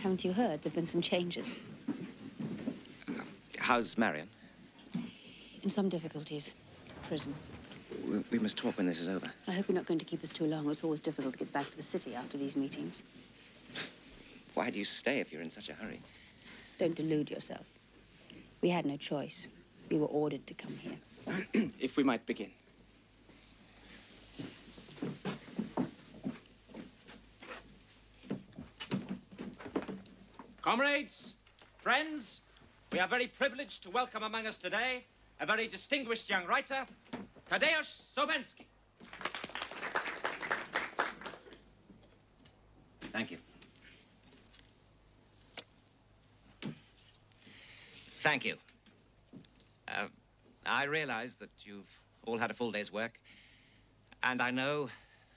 Haven't you heard? There've been some changes. How's Marion? In some difficulties. Prison. We must talk when this is over. I hope you're not going to keep us too long. It's always difficult to get back to the city after these meetings. Why do you stay if you're in such a hurry? Don't delude yourself. We had no choice. We were ordered to come here. If we might begin. Comrades, friends, we are very privileged to welcome among us today a very distinguished young writer, Tadeusz Sobenski. Thank you. Thank you. I realize that you've all had a full day's work, and I know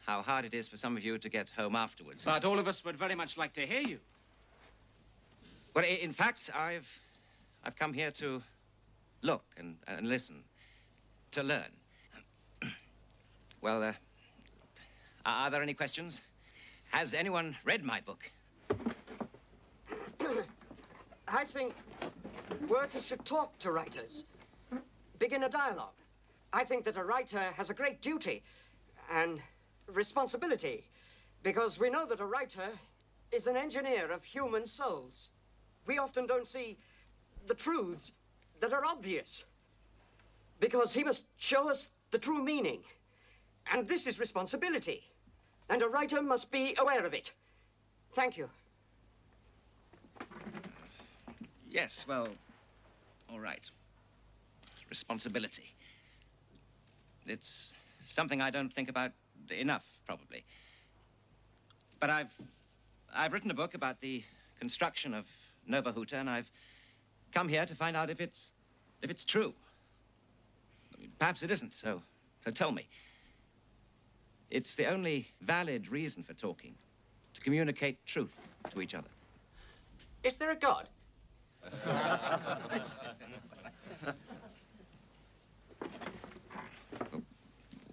how hard it is for some of you to get home afterwards. But all of us would very much like to hear you. Well, in fact, I've come here to look and listen, to learn. Well, are there any questions? Has anyone read my book? I think workers should talk to writers, begin a dialogue. I think that a writer has a great duty and responsibility, because we know that a writer is an engineer of human souls. We often don't see the truths that are obvious, because he must show us the true meaning. And this is responsibility. And a writer must be aware of it. Thank you. Yes, well, all right. Responsibility. It's something I don't think about enough, probably. But I've written a book about the construction of Nova Huta, and I've come here to find out if it's true. Perhaps it isn't, so tell me. It's the only valid reason for talking, to communicate truth to each other. Is there a God?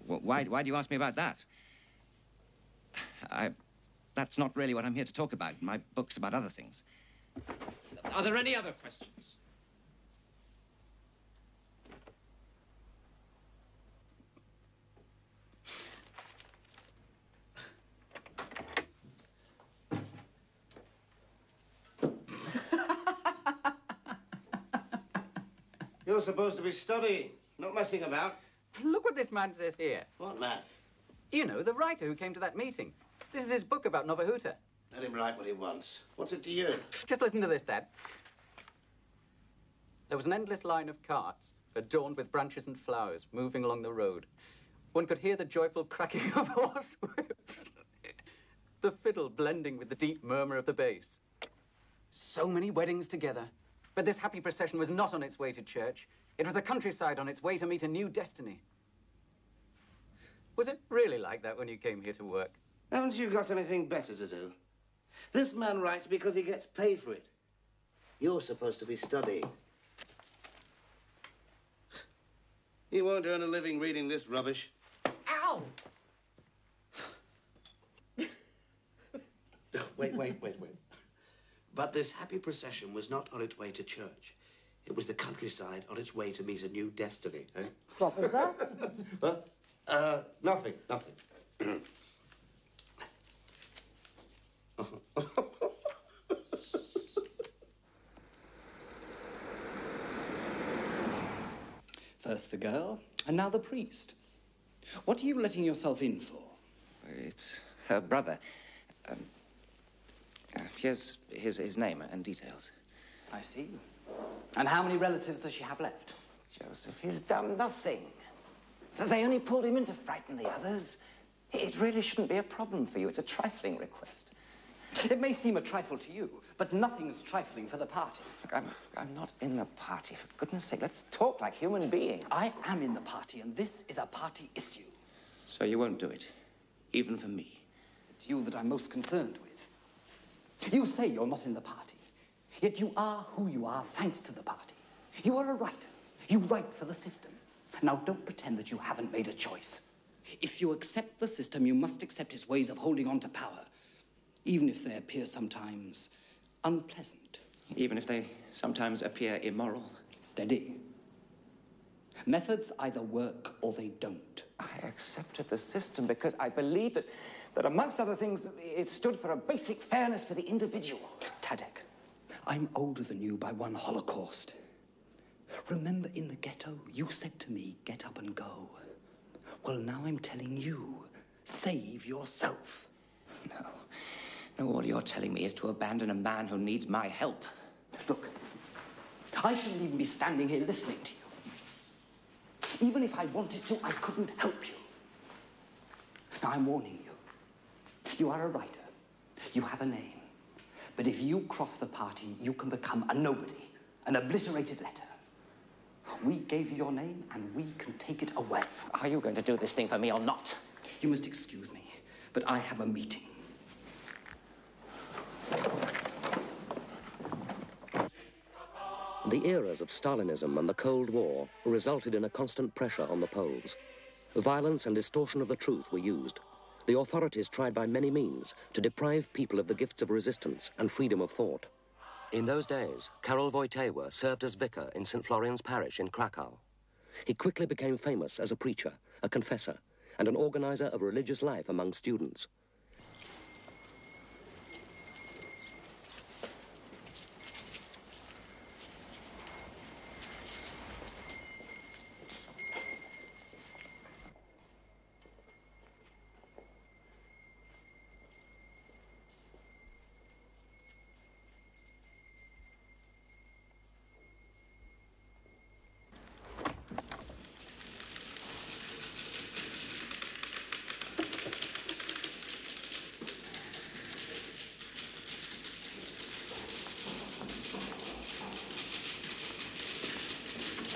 Why do you ask me about that? That's not really what I'm here to talk about. My book's about other things. Are there any other questions? You're supposed to be studying, not messing about. Look what this man says here. What man? You know, the writer who came to that meeting. This is his book about Nova Huta. Let him write what he wants. What's it to you? Just listen to this, Dad. There was an endless line of carts, adorned with branches and flowers, moving along the road. One could hear the joyful cracking of horse whips. The fiddle blending with the deep murmur of the bass. So many weddings together. But this happy procession was not on its way to church. It was the countryside on its way to meet a new destiny. Was it really like that when you came here to work? Haven't you got anything better to do? This man writes because he gets paid for it. You're supposed to be studying. You won't earn a living reading this rubbish. Ow! No, wait. But this happy procession was not on its way to church. It was the countryside on its way to meet a new destiny, eh? What was that? Nothing. First the girl, and now the priest. What are you letting yourself in for? It's her brother. Here's his name and details. I see. And how many relatives does she have left? Joseph, he's done nothing. They only pulled him in to frighten the others. It really shouldn't be a problem for you. It's a trifling request. It may seem a trifle to you, but nothing's trifling for the party. Look, I'm not in the party. For goodness sake, let's talk like human beings. I am in the party, and this is a party issue. So you won't do it, even for me. It's you that I'm most concerned with. You say you're not in the party, yet you are who you are thanks to the party. You are a writer. You write for the system. Now, don't pretend that you haven't made a choice. If you accept the system, you must accept its ways of holding on to power, even if they appear sometimes unpleasant. Even if they sometimes appear immoral. Steady. Methods either work or they don't. I accepted the system because I believed that amongst other things, it stood for a basic fairness for the individual. Tadek, I'm older than you by one Holocaust. Remember in the ghetto, you said to me, get up and go. Well, now I'm telling you, save yourself. No, all you're telling me is to abandon a man who needs my help. Look, I shouldn't even be standing here listening to you. Even if I wanted to, I couldn't help you. Now, I'm warning you. You are a writer. You have a name. But if you cross the party, you can become a nobody, an obliterated letter. We gave you your name, and we can take it away. Are you going to do this thing for me or not? You must excuse me, but I have a meeting. The eras of Stalinism and the Cold War resulted in a constant pressure on the Poles. Violence and distortion of the truth were used. The authorities tried by many means to deprive people of the gifts of resistance and freedom of thought. In those days, Karol Wojtyla served as vicar in St. Florian's parish in Krakow. He quickly became famous as a preacher, a confessor, and an organizer of religious life among students.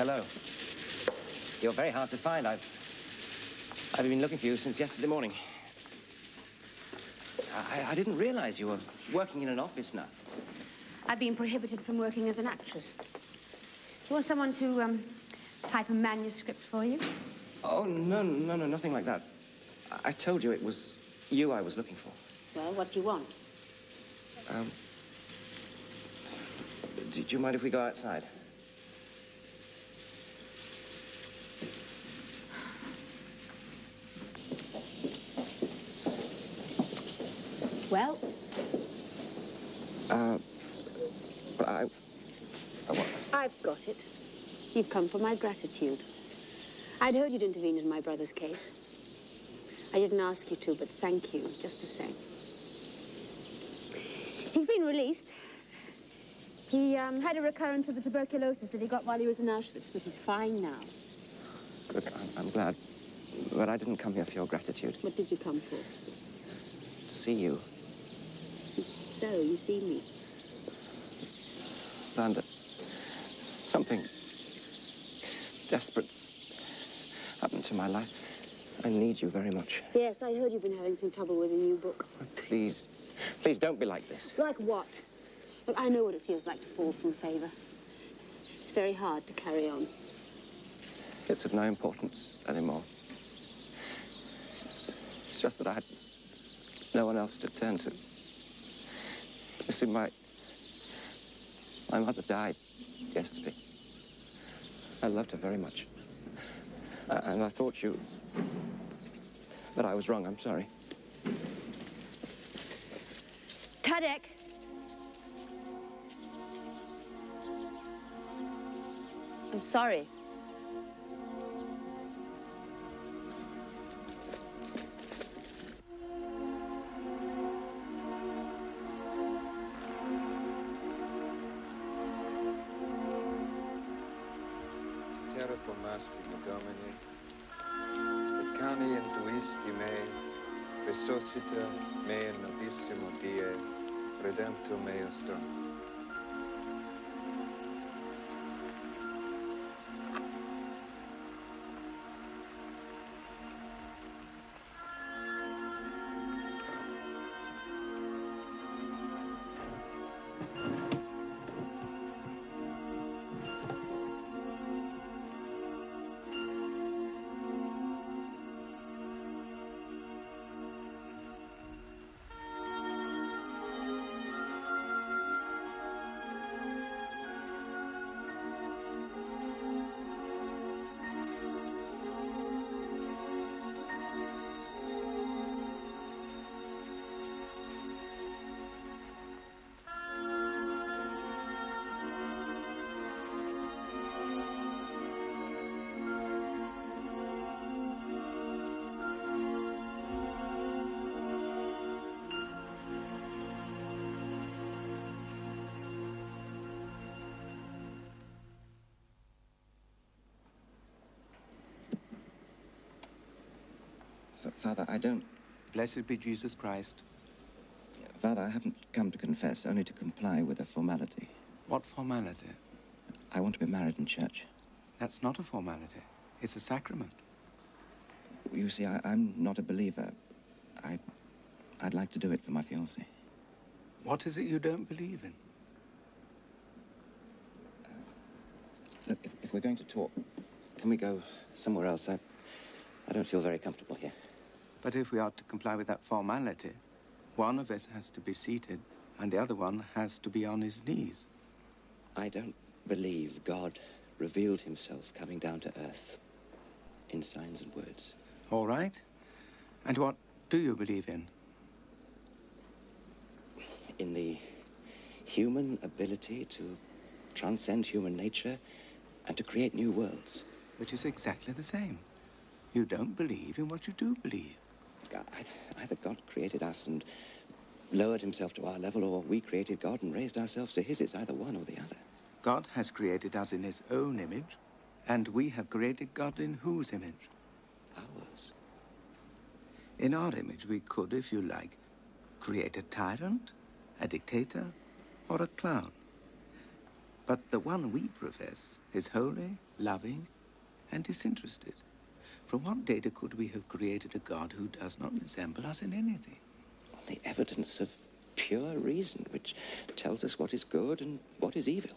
Hello. You're very hard to find. I've been looking for you since yesterday morning. I didn't realize you were working in an office now. I've been prohibited from working as an actress. You want someone to type a manuscript for you? Oh, no, nothing like that. I told you it was you I was looking for. Well, what do you want? Do you mind if we go outside? Well? I've got it. You've come for my gratitude. I'd heard you'd intervened in my brother's case. I didn't ask you to, but thank you, just the same. He's been released. He had a recurrence of the tuberculosis that he got while he was in Auschwitz, but he's fine now. Good, I'm glad. But I didn't come here for your gratitude. What did you come for? To see you. So, you see me. Wanda, something desperate's happened to my life. I need you very much. Yes, I heard you've been having some trouble with a new book. Please don't be like this. Like what? Look, I know what it feels like to fall from favor. It's very hard to carry on. It's of no importance anymore. It's just that I had no one else to turn to. You see, my mother died yesterday. I loved her very much. And I thought that I was wrong. I'm sorry. Tadek! I'm sorry. Terra formasti me Domini, Peccani intuisti me, resuscita me in novissimo die, redemptor meus Dom. Father, I don't... Blessed be Jesus Christ. Father, I haven't come to confess, only to comply with a formality. What formality? I want to be married in church. That's not a formality. It's a sacrament. You see, I'm not a believer. I'd like to do it for my fiancée. What is it you don't believe in? Look, if we're going to talk, can we go somewhere else? I don't feel very comfortable here. But if we are to comply with that formality, one of us has to be seated and the other one has to be on his knees. I don't believe God revealed himself coming down to earth in signs and words. All right. And what do you believe in? In the human ability to transcend human nature and to create new worlds. Which is exactly the same. You don't believe in what you do believe. Either God created us and lowered himself to our level, or we created God and raised ourselves to his. It's either one or the other. God has created us in his own image, and we have created God in whose image? Ours. In our image, we could, if you like, create a tyrant, a dictator, or a clown. But the one we profess is holy, loving, and disinterested. From what data could we have created a God who does not resemble us in anything? On the evidence of pure reason, which tells us what is good and what is evil.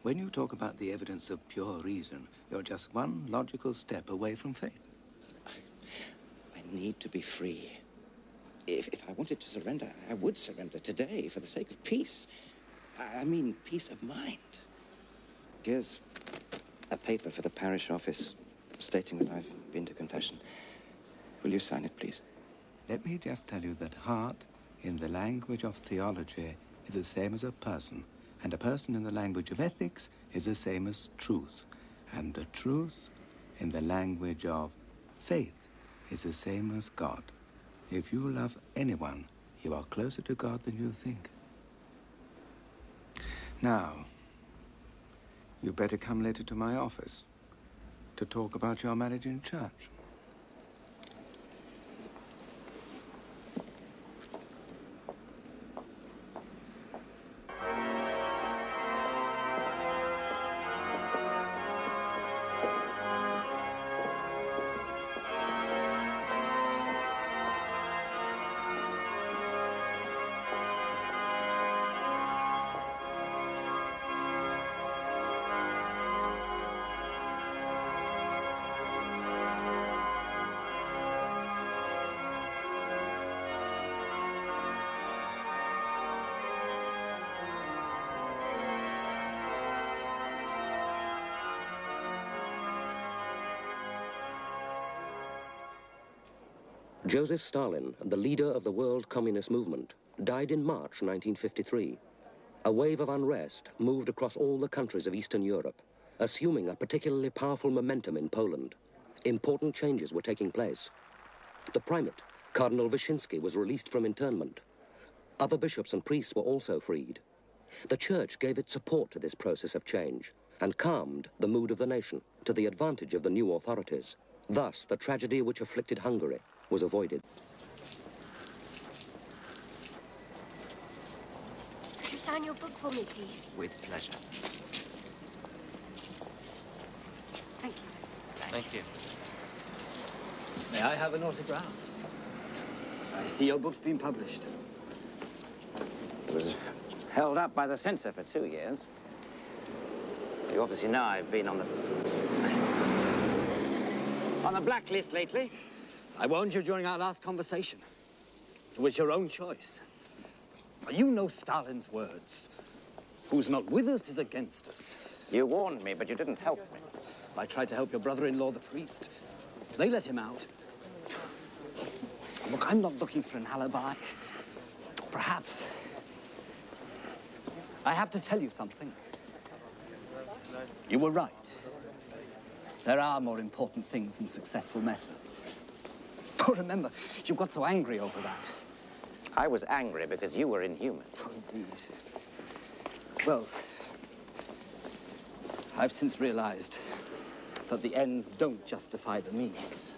When you talk about the evidence of pure reason, you're just one logical step away from faith. I need to be free. If I wanted to surrender, I would surrender today for the sake of peace. I mean, peace of mind. Here's a paper for the parish office stating that I've been to confession. Will you sign it, please? Let me just tell you that heart, in the language of theology, is the same as a person. And a person in the language of ethics is the same as truth. And the truth, in the language of faith, is the same as God. If you love anyone, you are closer to God than you think. Now, you better come later to my office to talk about your marriage in church. Joseph Stalin, the leader of the world communist movement, died in March 1953. A wave of unrest moved across all the countries of Eastern Europe, assuming a particularly powerful momentum in Poland. Important changes were taking place. The primate, Cardinal Wyszynski, was released from internment. Other bishops and priests were also freed. The church gave its support to this process of change and calmed the mood of the nation to the advantage of the new authorities. Thus, the tragedy which afflicted Hungary was avoided. Could you sign your book for me, please? With pleasure. Thank you. Thank you. May I have an autograph? I see your book's been published. It was held up by the censor for 2 years. You obviously know I've been on the blacklist lately. I warned you during our last conversation. It was your own choice. You know Stalin's words. Who's not with us is against us. You warned me, but you didn't help me. I tried to help your brother-in-law, the priest. They let him out. Look, I'm not looking for an alibi. Perhaps. I have to tell you something. You were right. There are more important things than successful methods. Oh, remember, you got so angry over that. I was angry because you were inhuman. Oh, indeed. Well, I've since realized that the ends don't justify the means.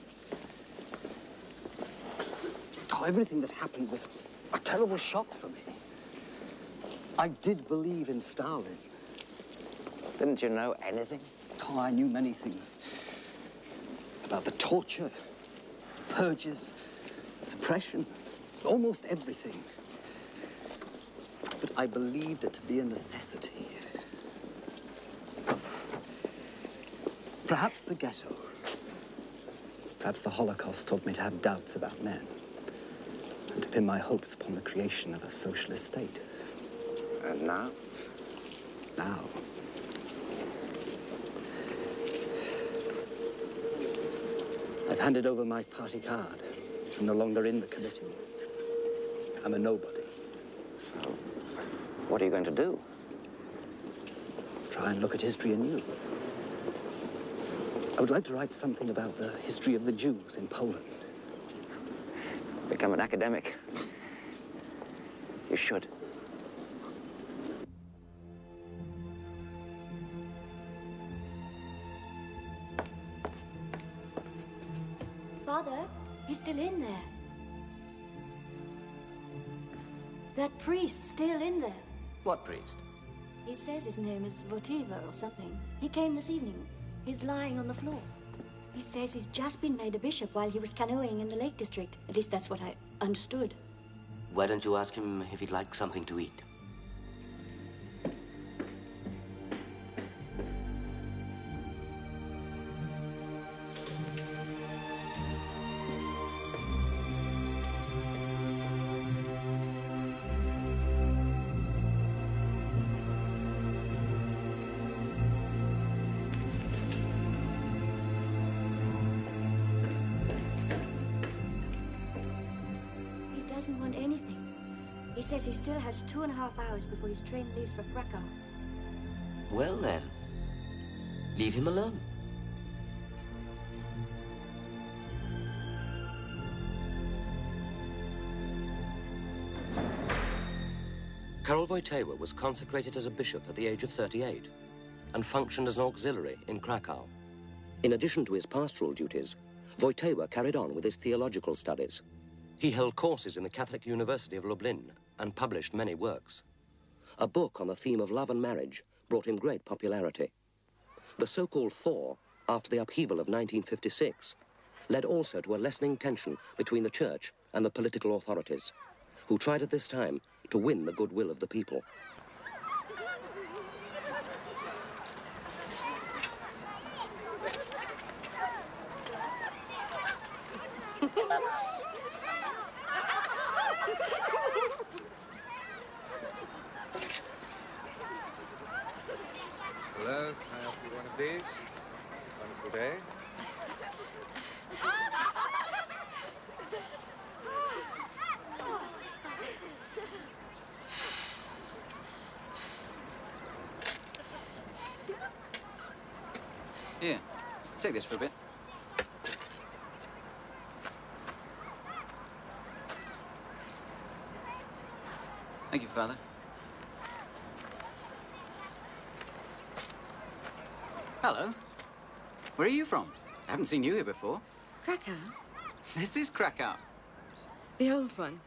Oh, everything that happened was a terrible shock for me. I did believe in Stalin. Didn't you know anything? Oh, I knew many things. About the torture, purges, suppression, almost everything. But I believed it to be a necessity. Perhaps the ghetto, perhaps the Holocaust taught me to have doubts about men and to pin my hopes upon the creation of a socialist state. And now? Now. I've handed over my party card. I'm no longer in the committee. I'm a nobody. So, what are you going to do? Try and look at history anew. I would like to write something about the history of the Jews in Poland. Become an academic. You should. Father, he's still in there. That priest's still in there. What priest? He says his name is Wojtyla or something. He came this evening. He's lying on the floor. He says he's just been made a bishop while he was canoeing in the Lake District. At least that's what I understood. Why don't you ask him if he'd like something to eat? Doesn't want anything. He says he still has 2.5 hours before his train leaves for Krakow. Well, then, leave him alone. Karol Wojtyla was consecrated as a bishop at the age of 38 and functioned as an auxiliary in Krakow. In addition to his pastoral duties, Wojtyla carried on with his theological studies. He held courses in the Catholic University of Lublin and published many works. A book on the theme of love and marriage brought him great popularity. The so-called thaw, after the upheaval of 1956, led also to a lessening tension between the church and the political authorities, who tried at this time to win the goodwill of the people. Hello, can I offer you one of these? Wonderful day. Here, take this for a bit. Thank you, Father. Hello. Where are you from? I haven't seen you here before. Krakow? This is Krakow. The old one.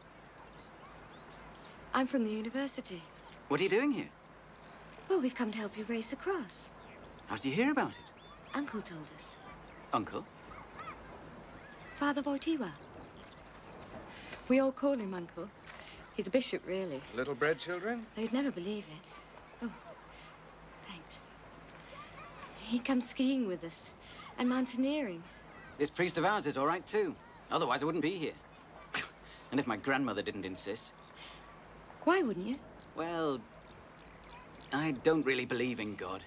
I'm from the university. What are you doing here? Well, we've come to help you raise the cross. How did you hear about it? Uncle told us. Uncle? Father Wojtyla. We all call him Uncle. He's a bishop, really. Little bread children? They'd never believe it. Oh, thanks. He comes skiing with us and mountaineering. This priest of ours is all right, too. Otherwise, I wouldn't be here. And if my grandmother didn't insist. Why wouldn't you? Well, I don't really believe in God.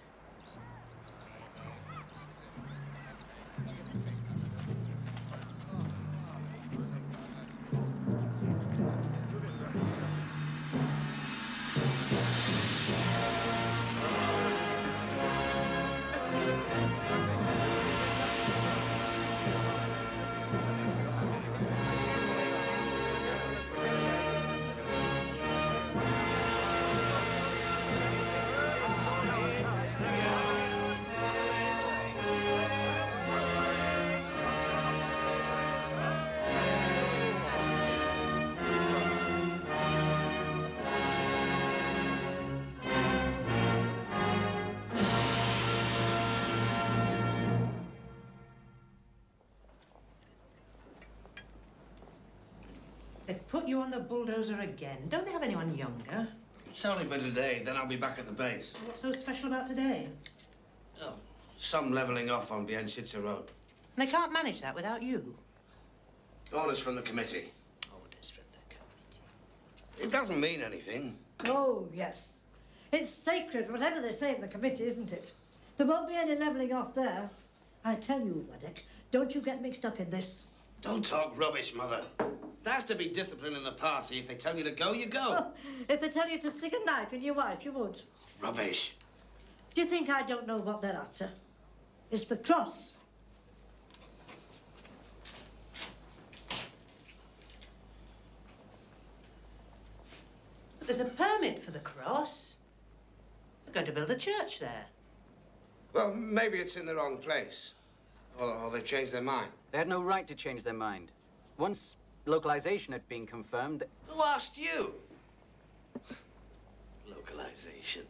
They've put you on the bulldozer again. Don't they have anyone younger? It's only for today, then I'll be back at the base. What's so special about today? Oh, some levelling off on Biensitsa Road. They can't manage that without you. Orders from the committee. Orders from the committee. It doesn't mean anything. Oh, yes. It's sacred, whatever they say in the committee, isn't it? There won't be any levelling off there. I tell you, Waddick, don't you get mixed up in this. Don't talk rubbish, Mother. There has to be discipline in the party. If they tell you to go, you go. Oh, if they tell you to stick a knife in your wife, you would. Rubbish. Do you think I don't know what they're after? It's the cross. But there's a permit for the cross. They're going to build a church there. Well, maybe it's in the wrong place. Or they've changed their mind. They had no right to change their mind. Once localization had been confirmed... Who asked you? Localization.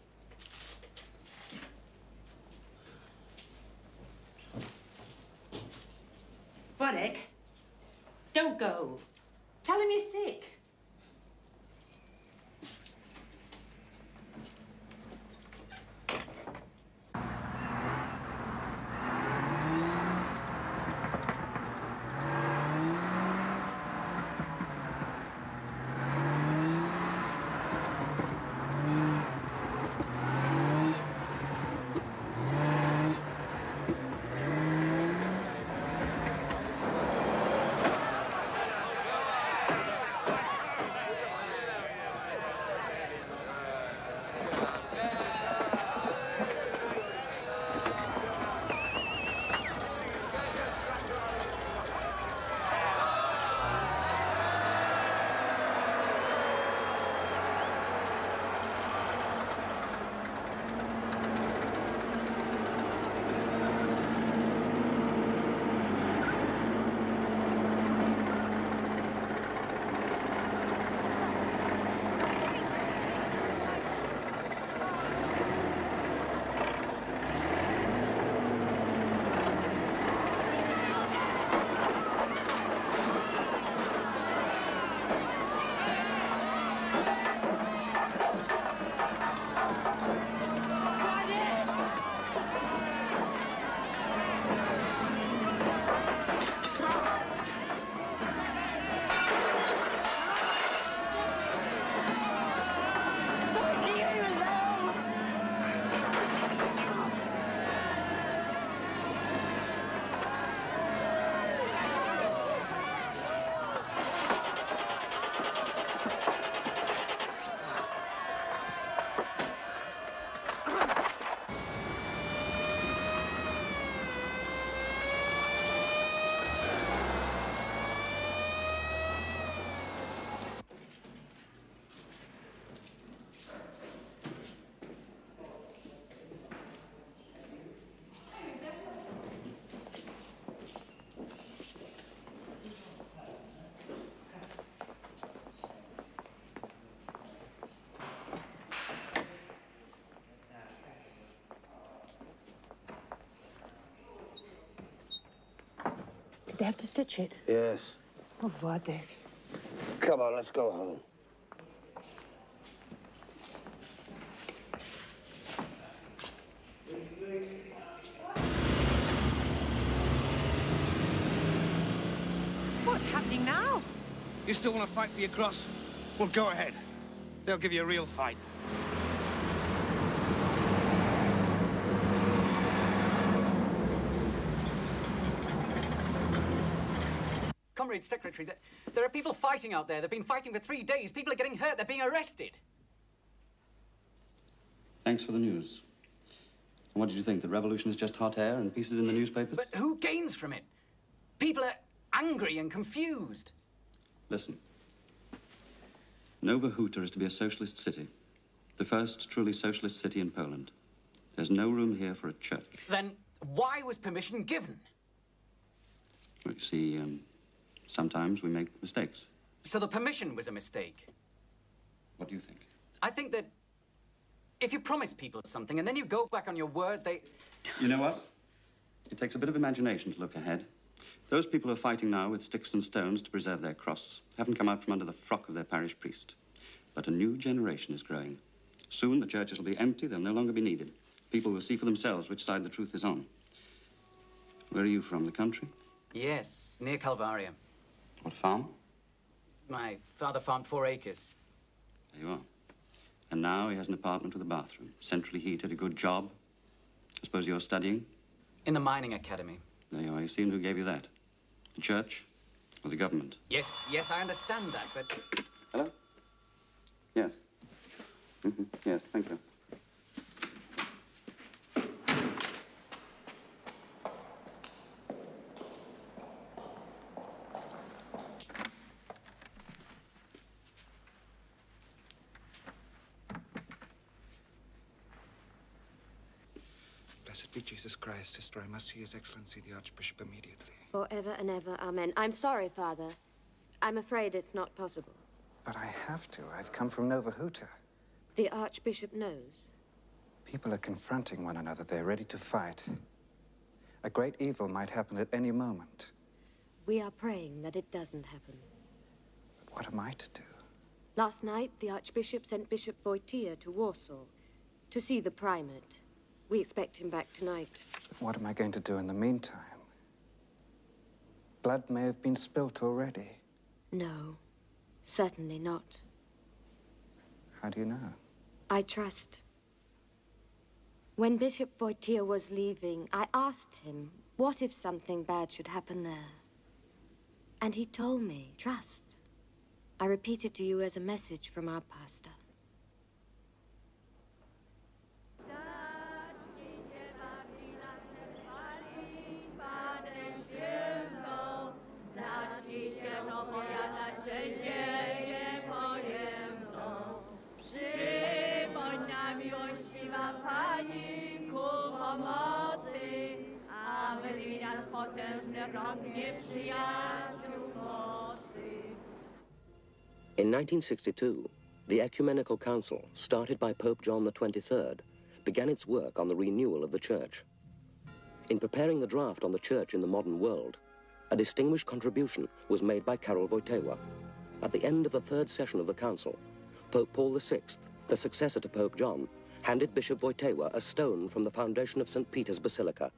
Did they have to stitch it? Yes. Oh, Wojtek. Come on, let's go home. What's happening now? You still want to fight for your cross? Well, go ahead. They'll give you a real fight. Comrade Secretary, there are people fighting out there. They've been fighting for 3 days. People are getting hurt. They're being arrested. Thanks for the news. And what did you think? The revolution is just hot air and pieces in the newspapers? But who gains from it? People are angry and confused. Listen. Nowa Huta is to be a socialist city. The first truly socialist city in Poland. There's no room here for a church. Then why was permission given? Well, you see, sometimes we make mistakes. So the permission was a mistake. What do you think? I think that if you promise people something and then you go back on your word, they... You know what? It takes a bit of imagination to look ahead. Those people who are fighting now with sticks and stones to preserve their cross haven't come out from under the frock of their parish priest. But a new generation is growing. Soon the churches will be empty, they'll no longer be needed. People will see for themselves which side the truth is on. Where are you from, the country? Yes, near Calvaria. What farm? My father farmed 4 acres. There you are. And now he has an apartment with a bathroom, centrally heated, a good job. I suppose you're studying? In the mining academy. There you are. You see, and who gave you that? The church or the government? Yes, I understand that, but... Hello? Yes. Yes, thank you. Blessed be Jesus Christ, Sister. I must see His Excellency the Archbishop immediately. Forever and ever, amen. I'm sorry, Father. I'm afraid it's not possible. But I have to. I've come from Nowa Huta. The Archbishop knows. People are confronting one another. They're ready to fight. A great evil might happen at any moment. We are praying that it doesn't happen. But what am I to do? Last night, the Archbishop sent Bishop Wojtyla to Warsaw to see the primate. We expect him back tonight. What am I going to do in the meantime? Blood may have been spilt already. No, certainly not. How do you know? I trust. When Bishop Wojtyla was leaving, I asked him, what if something bad should happen there? And he told me, trust. I repeat it to you as a message from our pastor. In 1962, the Ecumenical Council, started by Pope John XXIII, began its work on the renewal of the Church. In preparing the draft on the Church in the modern world, a distinguished contribution was made by Karol Wojtyla. At the end of the 3rd session of the Council, Pope Paul VI, the successor to Pope John, handed Bishop Wojtyla a stone from the foundation of St. Peter's Basilica,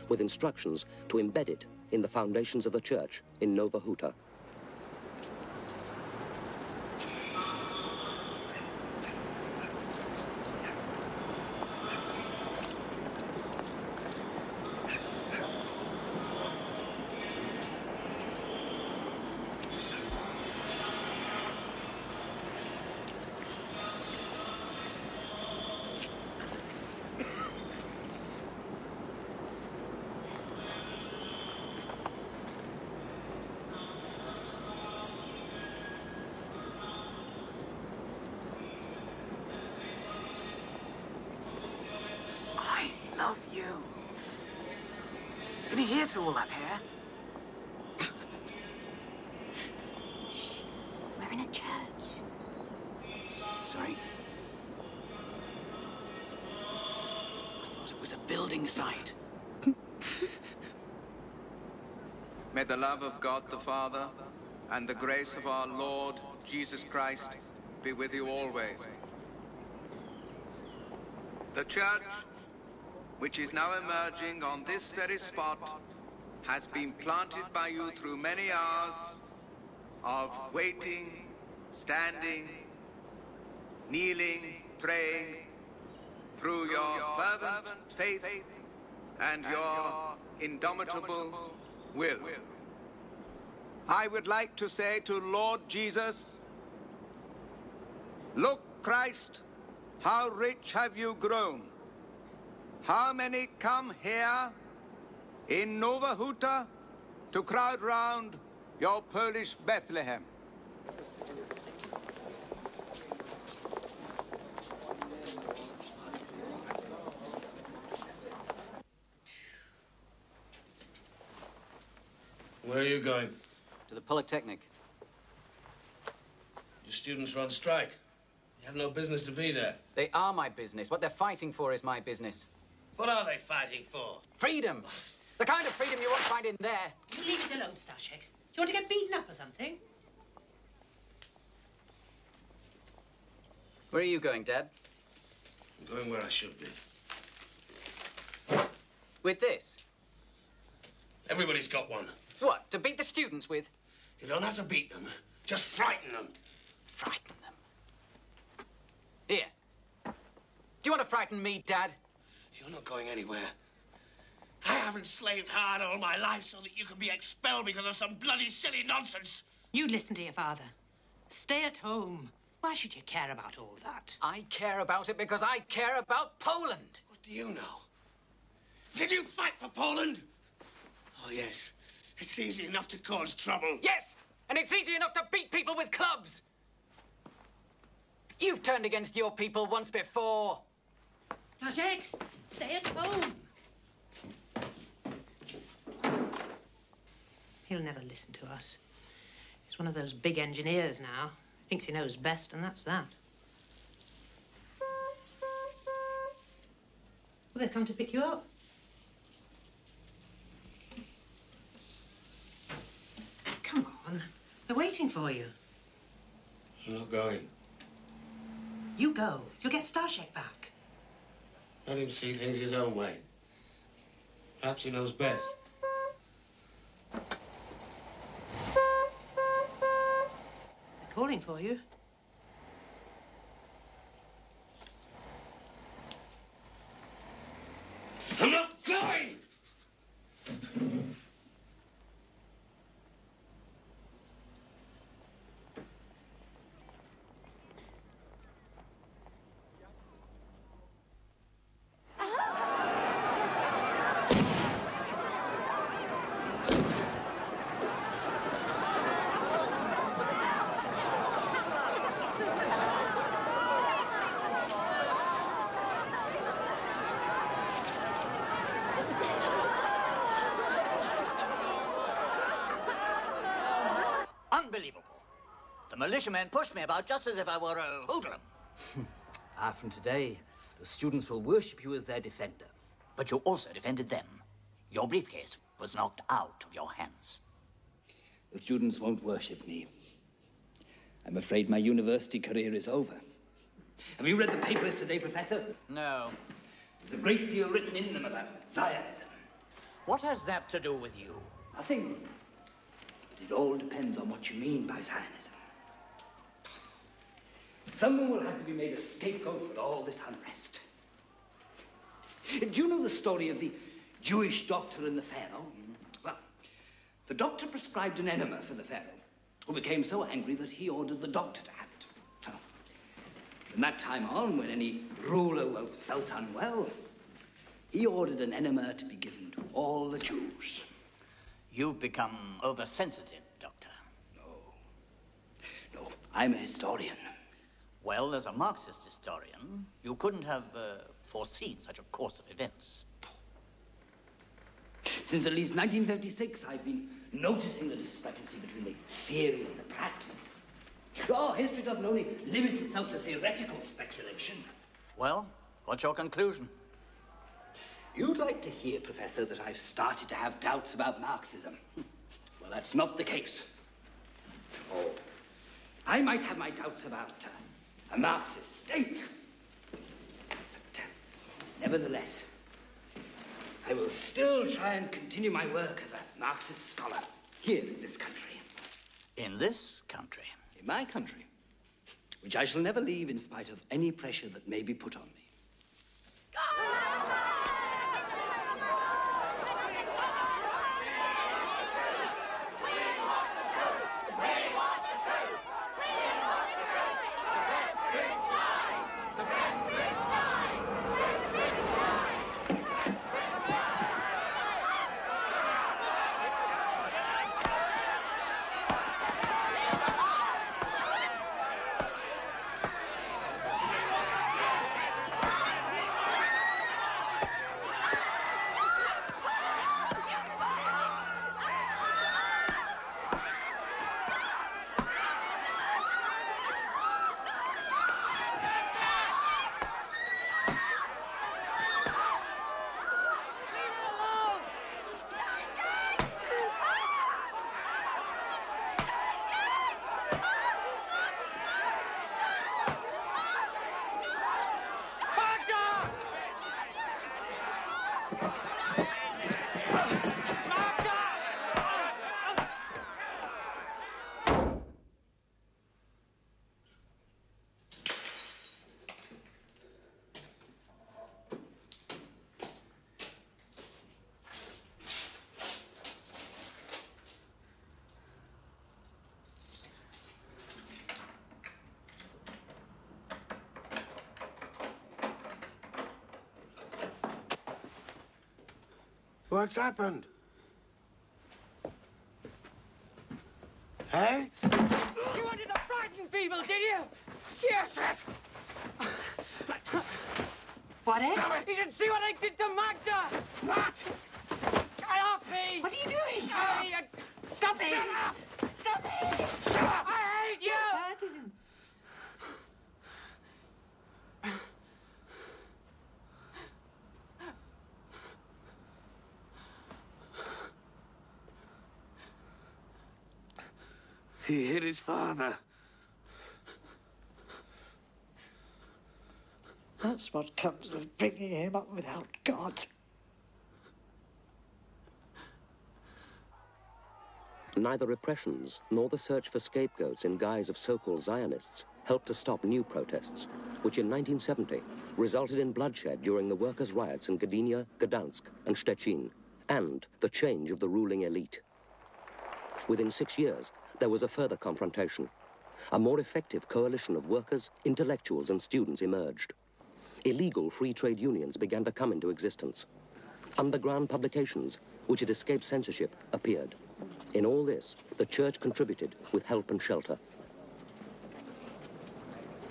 with instructions to embed it in the foundations of the church in Nowa Huta. Love you. Can you hear through all that hair? Shh. We're in a church. Sorry. I thought it was a building site. May the love of God the Father and the grace of our Lord Jesus Christ be with you always. The church, which is now emerging on this very spot, has been planted by you through many hours of waiting, standing, kneeling, praying, through your fervent faith and your indomitable will. I would like to say to Lord Jesus, look, Christ, how rich have you grown. How many come here in Nova Huta to crowd round your Polish Bethlehem? Where are you going? To the Polytechnic. Your students are on strike. You have no business to be there. They are my business. What they're fighting for is my business. What are they fighting for? Freedom. The kind of freedom you won't find in there. You leave it alone, Stashek. Do you want to get beaten up or something? Where are you going, Dad? I'm going where I should be. With this? Everybody's got one. What, to beat the students with? You don't have to beat them. Just frighten them. Frighten them? Here. Do you want to frighten me, Dad? You're not going anywhere. I haven't slaved hard all my life so that you can be expelled because of some bloody silly nonsense. You listen to your father. Stay at home. Why should you care about all that? I care about it because I care about Poland. What do you know? Did you fight for Poland? Oh, yes. It's easy enough to cause trouble. Yes, and it's easy enough to beat people with clubs. You've turned against your people once before. Stashek, stay at home. He'll never listen to us. He's one of those big engineers now. Thinks he knows best, and that's that. Well, they've come to pick you up. Come on. They're waiting for you. I'm not going. You go. You'll get Stashek back. Let him see things his own way. Perhaps he knows best. They're calling for you. I'm not going! Unbelievable. The militiamen pushed me about just as if I were a hoodlum. From today, the students will worship you as their defender. But you also defended them. Your briefcase was knocked out of your hands. The students won't worship me. I'm afraid my university career is over. Have you read the papers today, Professor? No. There's a great deal written in them about Zionism. What has that to do with you? Nothing. But it all depends on what you mean by Zionism. Someone will have to be made a scapegoat for all this unrest. Do you know the story of the Jewish doctor and the Pharaoh? Well, the doctor prescribed an enema for the Pharaoh, who became so angry that he ordered the doctor to have it. Well, from that time on, when any ruler felt unwell, he ordered an enema to be given to all the Jews. You've become oversensitive, Doctor. No, I'm a historian. Well, as a Marxist historian, you couldn't have foreseen such a course of events. Since at least 1956, I've been noticing the discrepancy between the theory and the practice. Oh, history doesn't only limit itself to theoretical speculation. Well, what's your conclusion? You'd like to hear, Professor, that I've started to have doubts about Marxism. that's not the case. Oh, I might have my doubts about a Marxist state. But nevertheless, I will still try and continue my work as a Marxist scholar here in this country. In this country? In my country, which I shall never leave in spite of any pressure that may be put on me. What's happened? Hey? You wanted to frighten people, did you? Yes, sir. What, eh? You should see what I did to Magda. What? Get off me. What are you doing? Sorry, Stop it! Shut up! Stop it! Shut up! I hate you! You're hurting him. He hit his father. That's what comes of bringing him up without God. Neither repressions nor the search for scapegoats in guise of so-called Zionists helped to stop new protests, which in 1970 resulted in bloodshed during the workers' riots in Gdynia, Gdansk, and Szczecin, and the change of the ruling elite. Within 6 years, there was a further confrontation. A more effective coalition of workers, intellectuals, and students emerged. Illegal free trade unions began to come into existence. Underground publications, which had escaped censorship, appeared. In all this, the church contributed with help and shelter.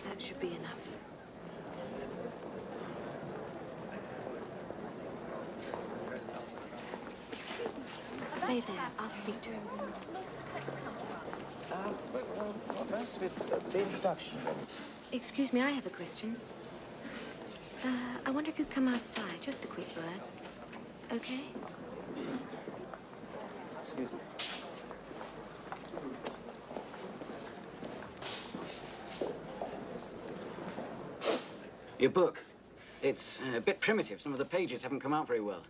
That should be enough. Stay there. I'll speak to him. Most of it, the introduction. Excuse me, I have a question. I wonder if you'd come outside. Just a quick word. Okay? Excuse me. Your book. It's a bit primitive. Some of the pages haven't come out very well.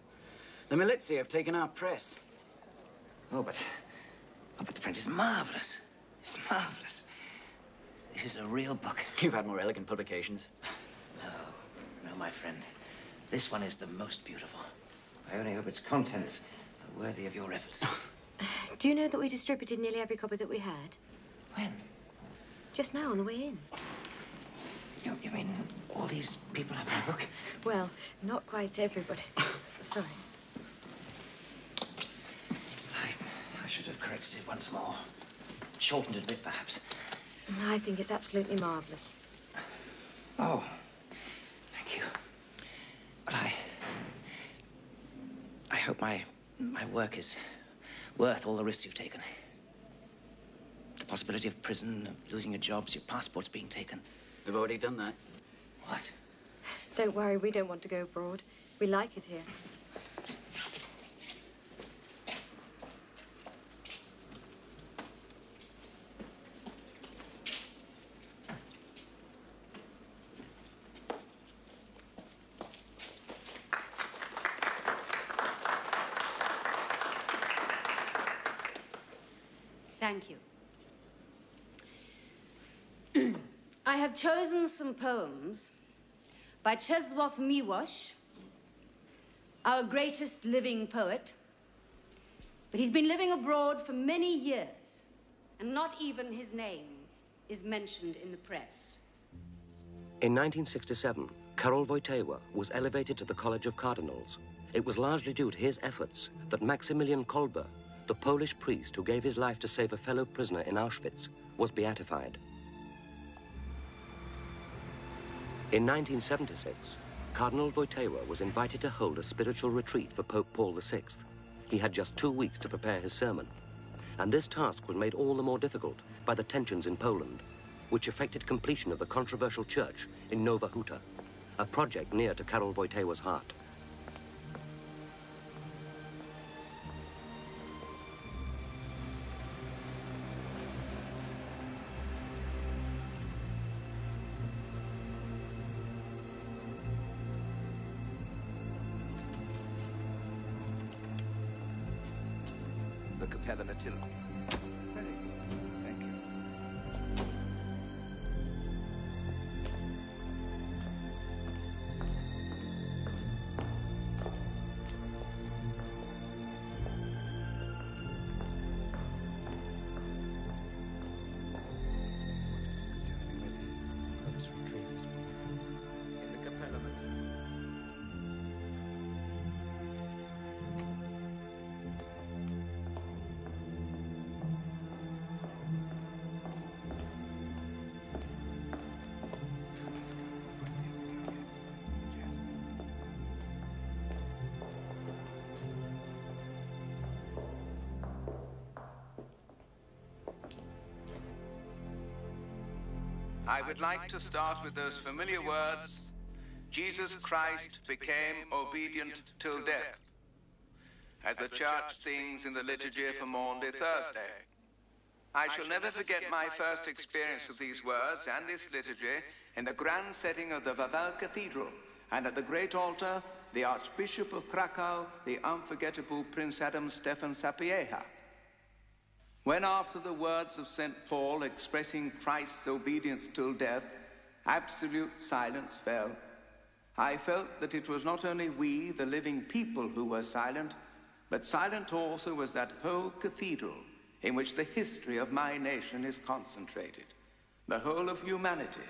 The militia have taken our press. Oh, but the print is marvelous. It's marvelous. This is a real book. You've had more elegant publications. No, my friend. This one is the most beautiful. I only hope its contents are worthy of your efforts. Do you know that we distributed nearly every copy that we had? When? Just now, on the way in. You mean all these people have my book? Well, not quite everybody. Sorry. I should have corrected it once more. Shortened it a bit, perhaps. I think it's absolutely marvelous. Oh, thank you. Well, I hope my work is worth all the risks you've taken. The possibility of prison, of losing your jobs, your passports being taken. We've already done that. What? Don't worry, we don't want to go abroad. We like it here. Thank you. I have chosen some poems by Czesław Miłosz, our greatest living poet. But he's been living abroad for many years, and not even his name is mentioned in the press. In 1967, Karol Wojtyla was elevated to the College of Cardinals. It was largely due to his efforts that Maximilian Kolbe, the Polish priest who gave his life to save a fellow prisoner in Auschwitz, was beatified. In 1976, Cardinal Wojtyla was invited to hold a spiritual retreat for Pope Paul VI. He had just 2 weeks to prepare his sermon, and this task was made all the more difficult by the tensions in Poland, which affected completion of the controversial church in Nowa Huta, a project near to Karol Wojtyła's heart. The Capella Matilda. Very good. Thank you. In the Capella Matilda. I would like to start with those familiar words, Jesus Christ became obedient till death, as the church sings in the liturgy for Maundy Thursday. I shall never forget my first experience of these words and this liturgy in the grand setting of the Wawel Cathedral, and at the great altar, the Archbishop of Krakow, the unforgettable Prince Adam Stefan Sapieha. When after the words of St. Paul expressing Christ's obedience till death, absolute silence fell, I felt that it was not only we, the living people, who were silent, but silent also was that whole cathedral in which the history of my nation is concentrated. The whole of humanity,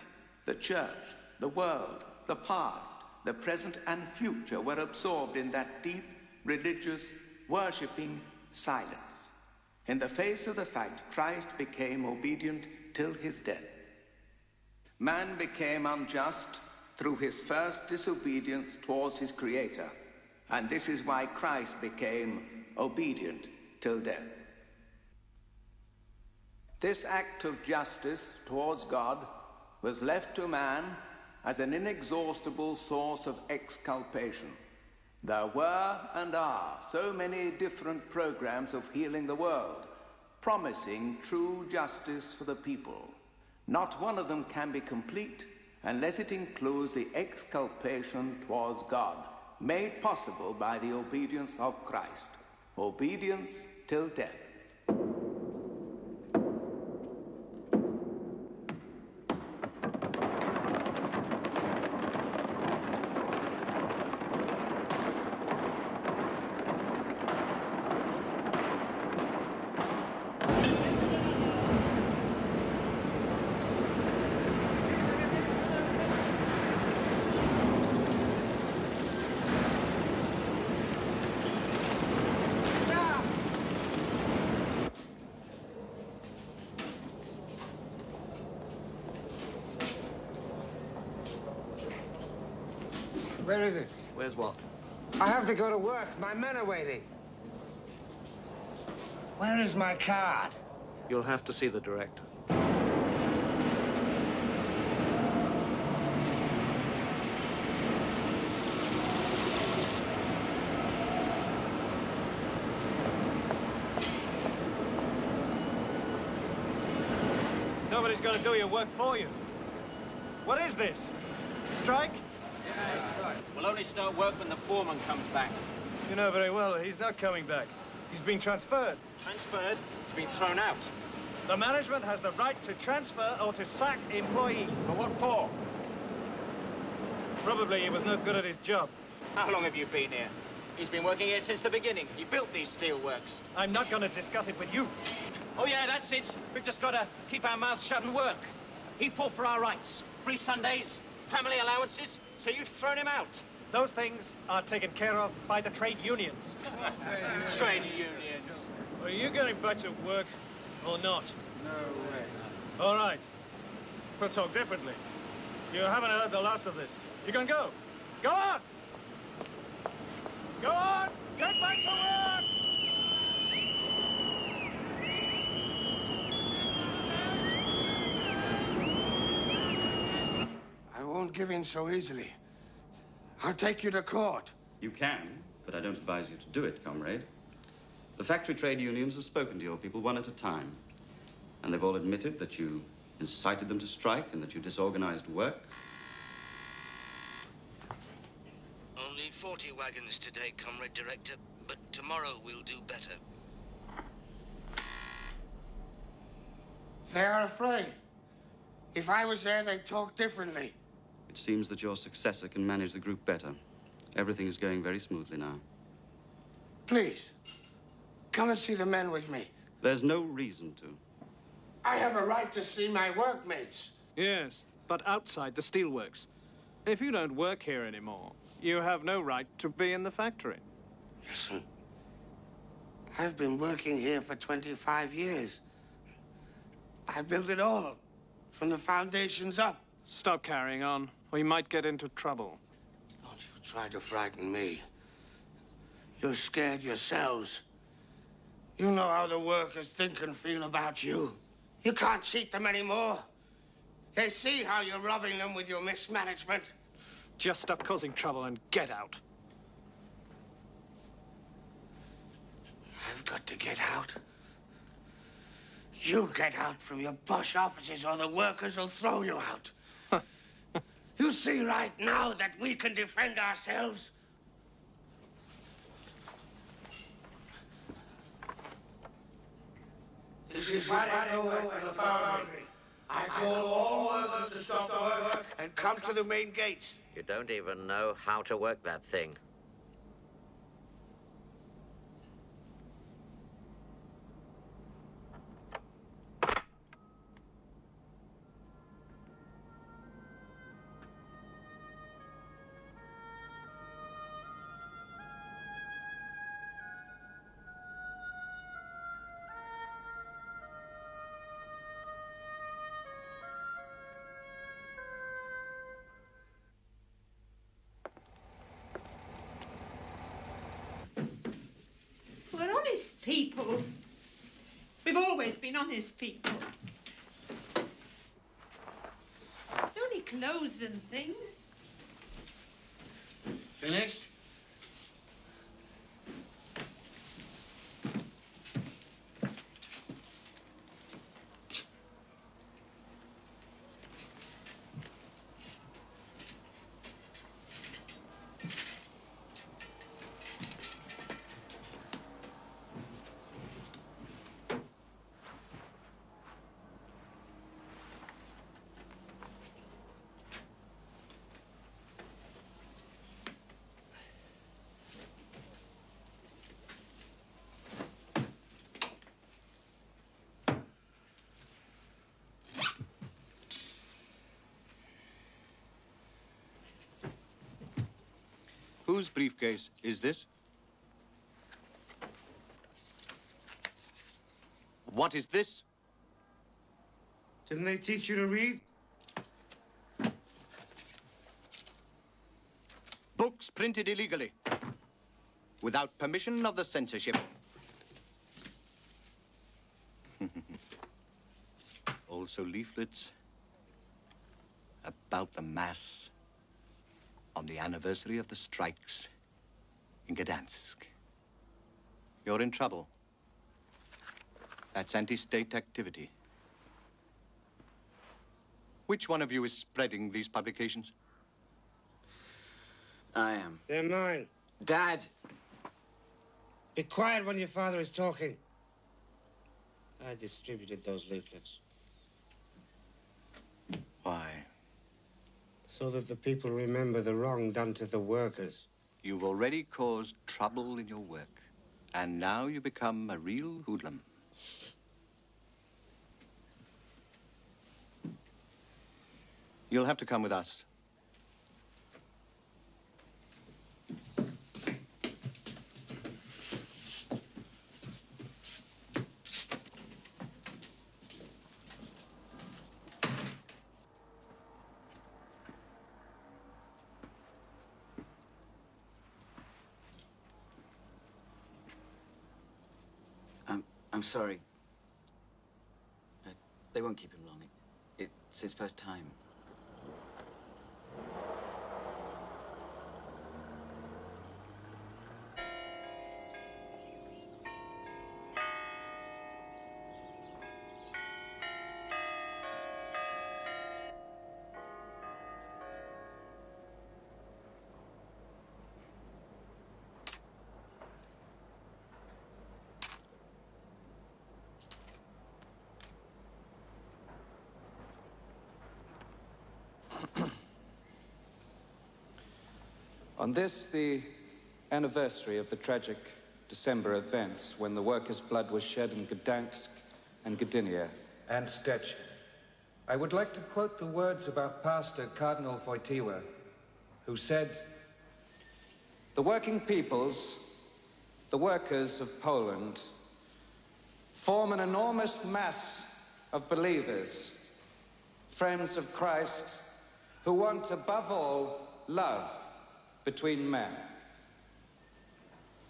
the church, the world, the past, the present and future were absorbed in that deep, religious, worshipping silence. In the face of the fact Christ became obedient till his death. Man became unjust through his first disobedience towards his Creator, and this is why Christ became obedient till death. This act of justice towards God was left to man as an inexhaustible source of exculpation. There were and are so many different programs of healing the world, promising true justice for the people. Not one of them can be complete unless it includes the exculpation towards God, made possible by the obedience of Christ. Obedience till death. Where is it? Where's what? I have to go to work. My men are waiting. Where is my card? You'll have to see the director. Nobody's going to do your work for you. What is this? Strike? Yeah, strike. We'll only start work when the foreman comes back. You know very well he's not coming back. He's been transferred. Transferred? He's been thrown out. The management has the right to transfer or to sack employees. For what for? Probably he was no good at his job. How long have you been here? He's been working here since the beginning. He built these steelworks. I'm not going to discuss it with you. Oh, yeah, that's it. We've just got to keep our mouths shut and work. He fought for our rights. Free Sundays, family allowances, so you've thrown him out. Those things are taken care of by the trade unions. Trade unions. Are you getting back to work or not? No way. All right. We'll talk differently. You haven't heard the last of this. You can go. Go on! Go on! Get back to work! I won't give in so easily. I'll take you to court. You can, but I don't advise you to do it, comrade. The factory trade unions have spoken to your people one at a time. And they've all admitted that you incited them to strike and that you disorganized work. Only 40 wagons today, Comrade Director, but tomorrow we'll do better. They are afraid. If I was there, they'd talk differently. It seems that your successor can manage the group better. Everything is going very smoothly now. Please, come and see the men with me. There's no reason to. I have a right to see my workmates. Yes, but outside the steelworks. If you don't work here anymore, you have no right to be in the factory. Listen, I've been working here for 25 years. I built it all, from the foundations up. Stop carrying on, or you might get into trouble. Don't you try to frighten me. You're scared yourselves. You know how the workers think and feel about you. You can't cheat them anymore. They see how you're robbing them with your mismanagement. Just stop causing trouble and get out. I've got to get out. You get out from your posh offices or the workers will throw you out. You see right now that we can defend ourselves. This is fighting no oath and a boundary. I call all workers to stop work and come to the main gates. You don't even know how to work that thing. We're honest people. We've always been honest people. It's only clothes and things. Finished? Whose briefcase is this? What is this? Didn't they teach you to read? Books printed illegally, without permission of the censorship. Also leaflets about the Mass on the anniversary of the strikes in Gdansk. You're in trouble. That's anti-state activity. Which one of you is spreading these publications? I am. They're mine. Dad! Be quiet when your father is talking. I distributed those leaflets. Why? So that the people remember the wrong done to the workers. You've already caused trouble in your work, and now you become a real hoodlum. You'll have to come with us. I'm sorry. They won't keep him long. It's his first time. On this, the anniversary of the tragic December events when the workers' blood was shed in Gdansk and Gdynia and Stettin, I would like to quote the words of our pastor, Cardinal Wojtyla, who said, "The working peoples, the workers of Poland, form an enormous mass of believers, friends of Christ, who want above all love between men.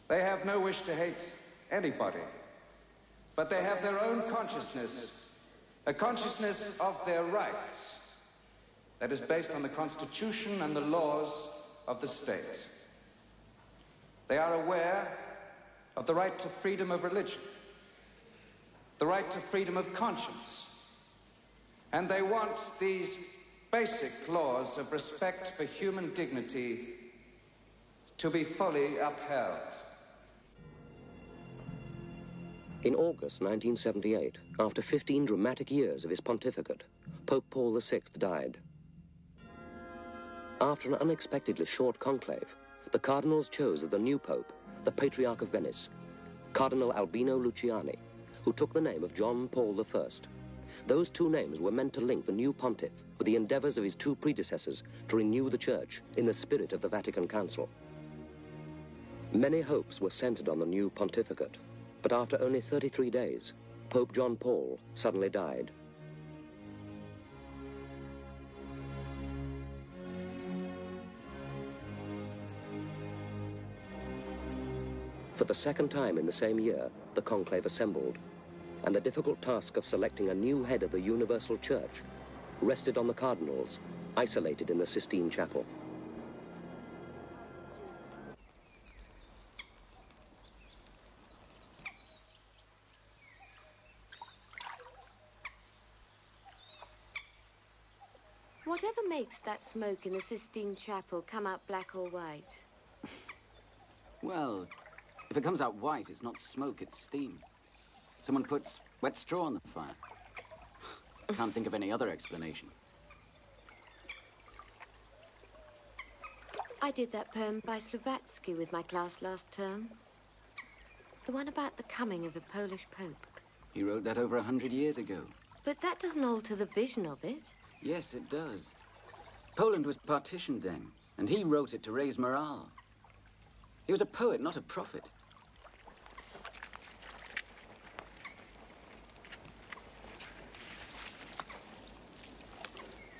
They have no wish to hate anybody, but they have their own consciousness, a consciousness of their rights that is based on the Constitution and the laws of the state. They are aware of the right to freedom of religion, the right to freedom of conscience, and they want these basic laws of respect for human dignity to be fully upheld." In August 1978, after 15 dramatic years of his pontificate, Pope Paul VI died. After an unexpectedly short conclave, the cardinals chose as the new pope the Patriarch of Venice, Cardinal Albino Luciani, who took the name of John Paul I. Those two names were meant to link the new pontiff with the endeavors of his two predecessors to renew the Church in the spirit of the Vatican Council. Many hopes were centered on the new pontificate, but after only 33 days, Pope John Paul suddenly died. For the second time in the same year, the conclave assembled, and the difficult task of selecting a new head of the Universal Church rested on the cardinals, isolated in the Sistine Chapel. Whatever makes that smoke in the Sistine Chapel come out black or white? Well, if it comes out white, it's not smoke, it's steam. Someone puts wet straw on the fire. Can't think of any other explanation. I did that poem by Slovatsky with my class last term. The one about the coming of a Polish pope. He wrote that over 100 years ago. But that doesn't alter the vision of it. Yes, it does. Poland was partitioned then, and he wrote it to raise morale. He was a poet, not a prophet.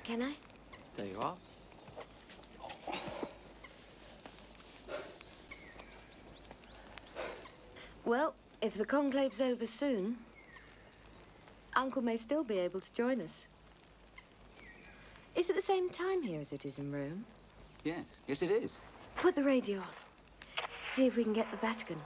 Can I? There you are. Well, if the conclave's over soon, Uncle may still be able to join us. Is it the same time here as it is in Rome? Yes, yes it is. Put the radio on. See if we can get the Vatican.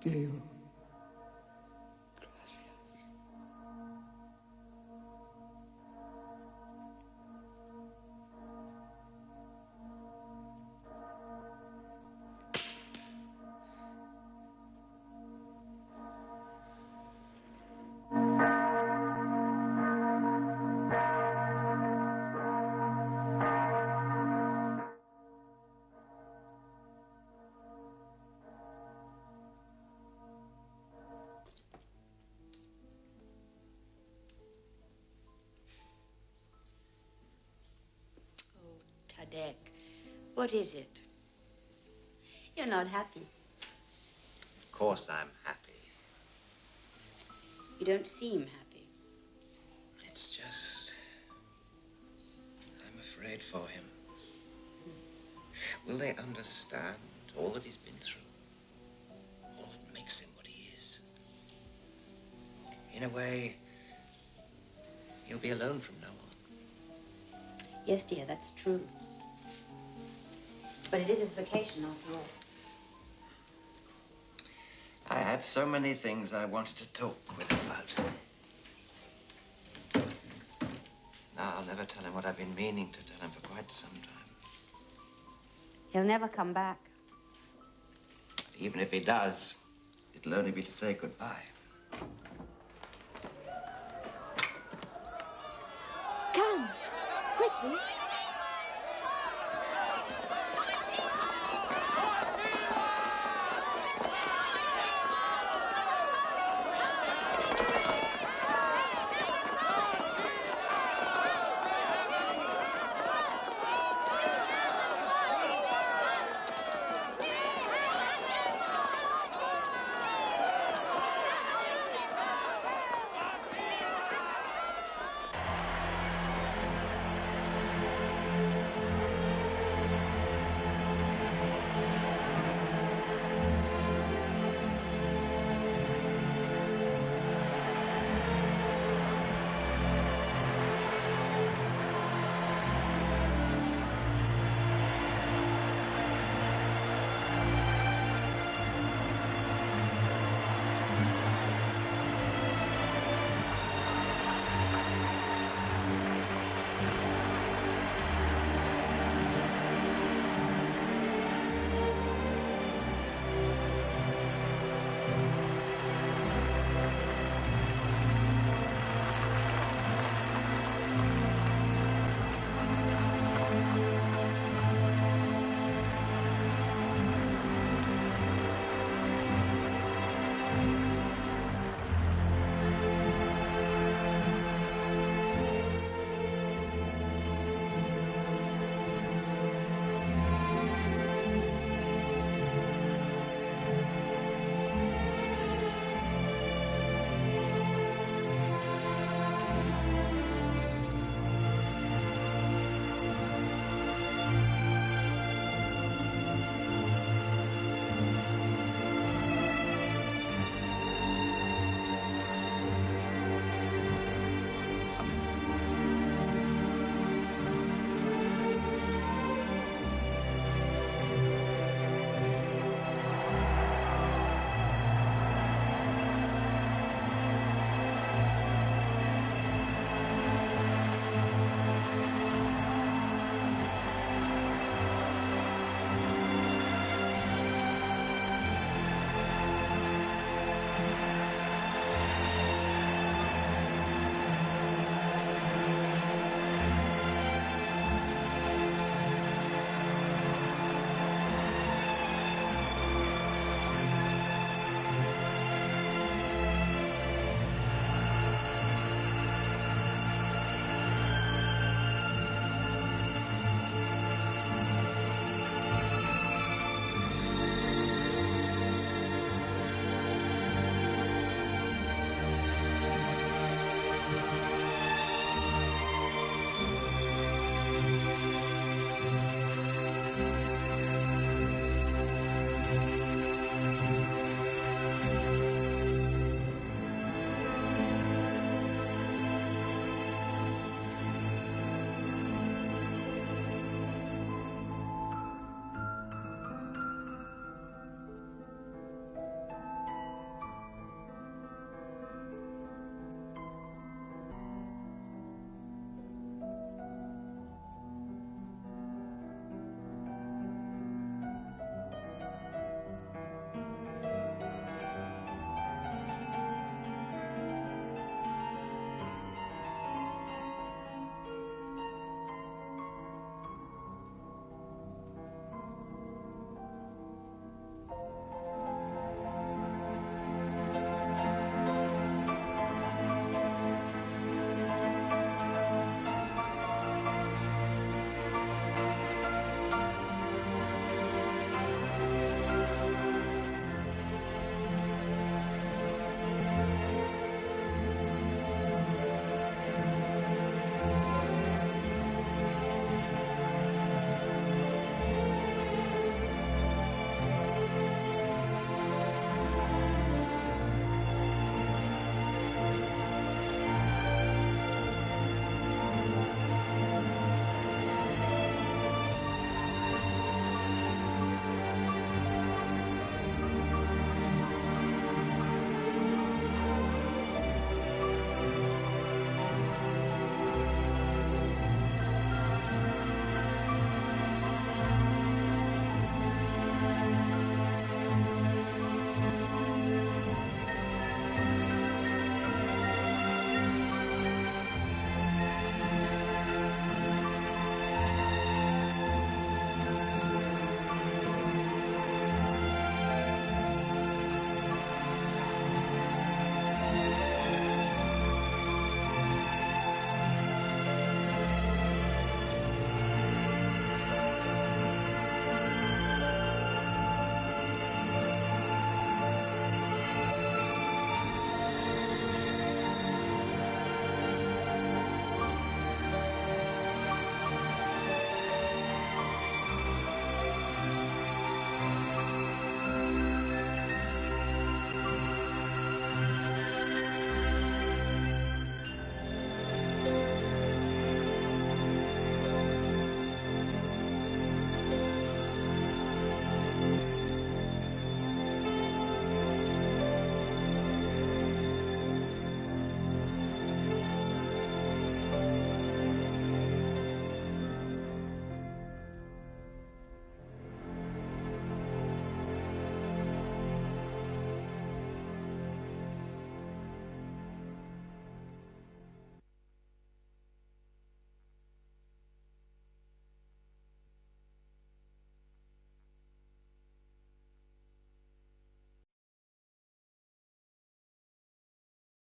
Neill. Tadek, what is it? You're not happy. Of course I'm happy. You don't seem happy. It's just... I'm afraid for him. Will they understand all that he's been through? All that makes him what he is? In a way, he'll be alone from now on. Yes, dear, that's true. But it is his vacation, after all. I had so many things I wanted to talk with him about. Now I'll never tell him what I've been meaning to tell him for quite some time. He'll never come back. Even if he does, it'll only be to say goodbye. Come, quickly.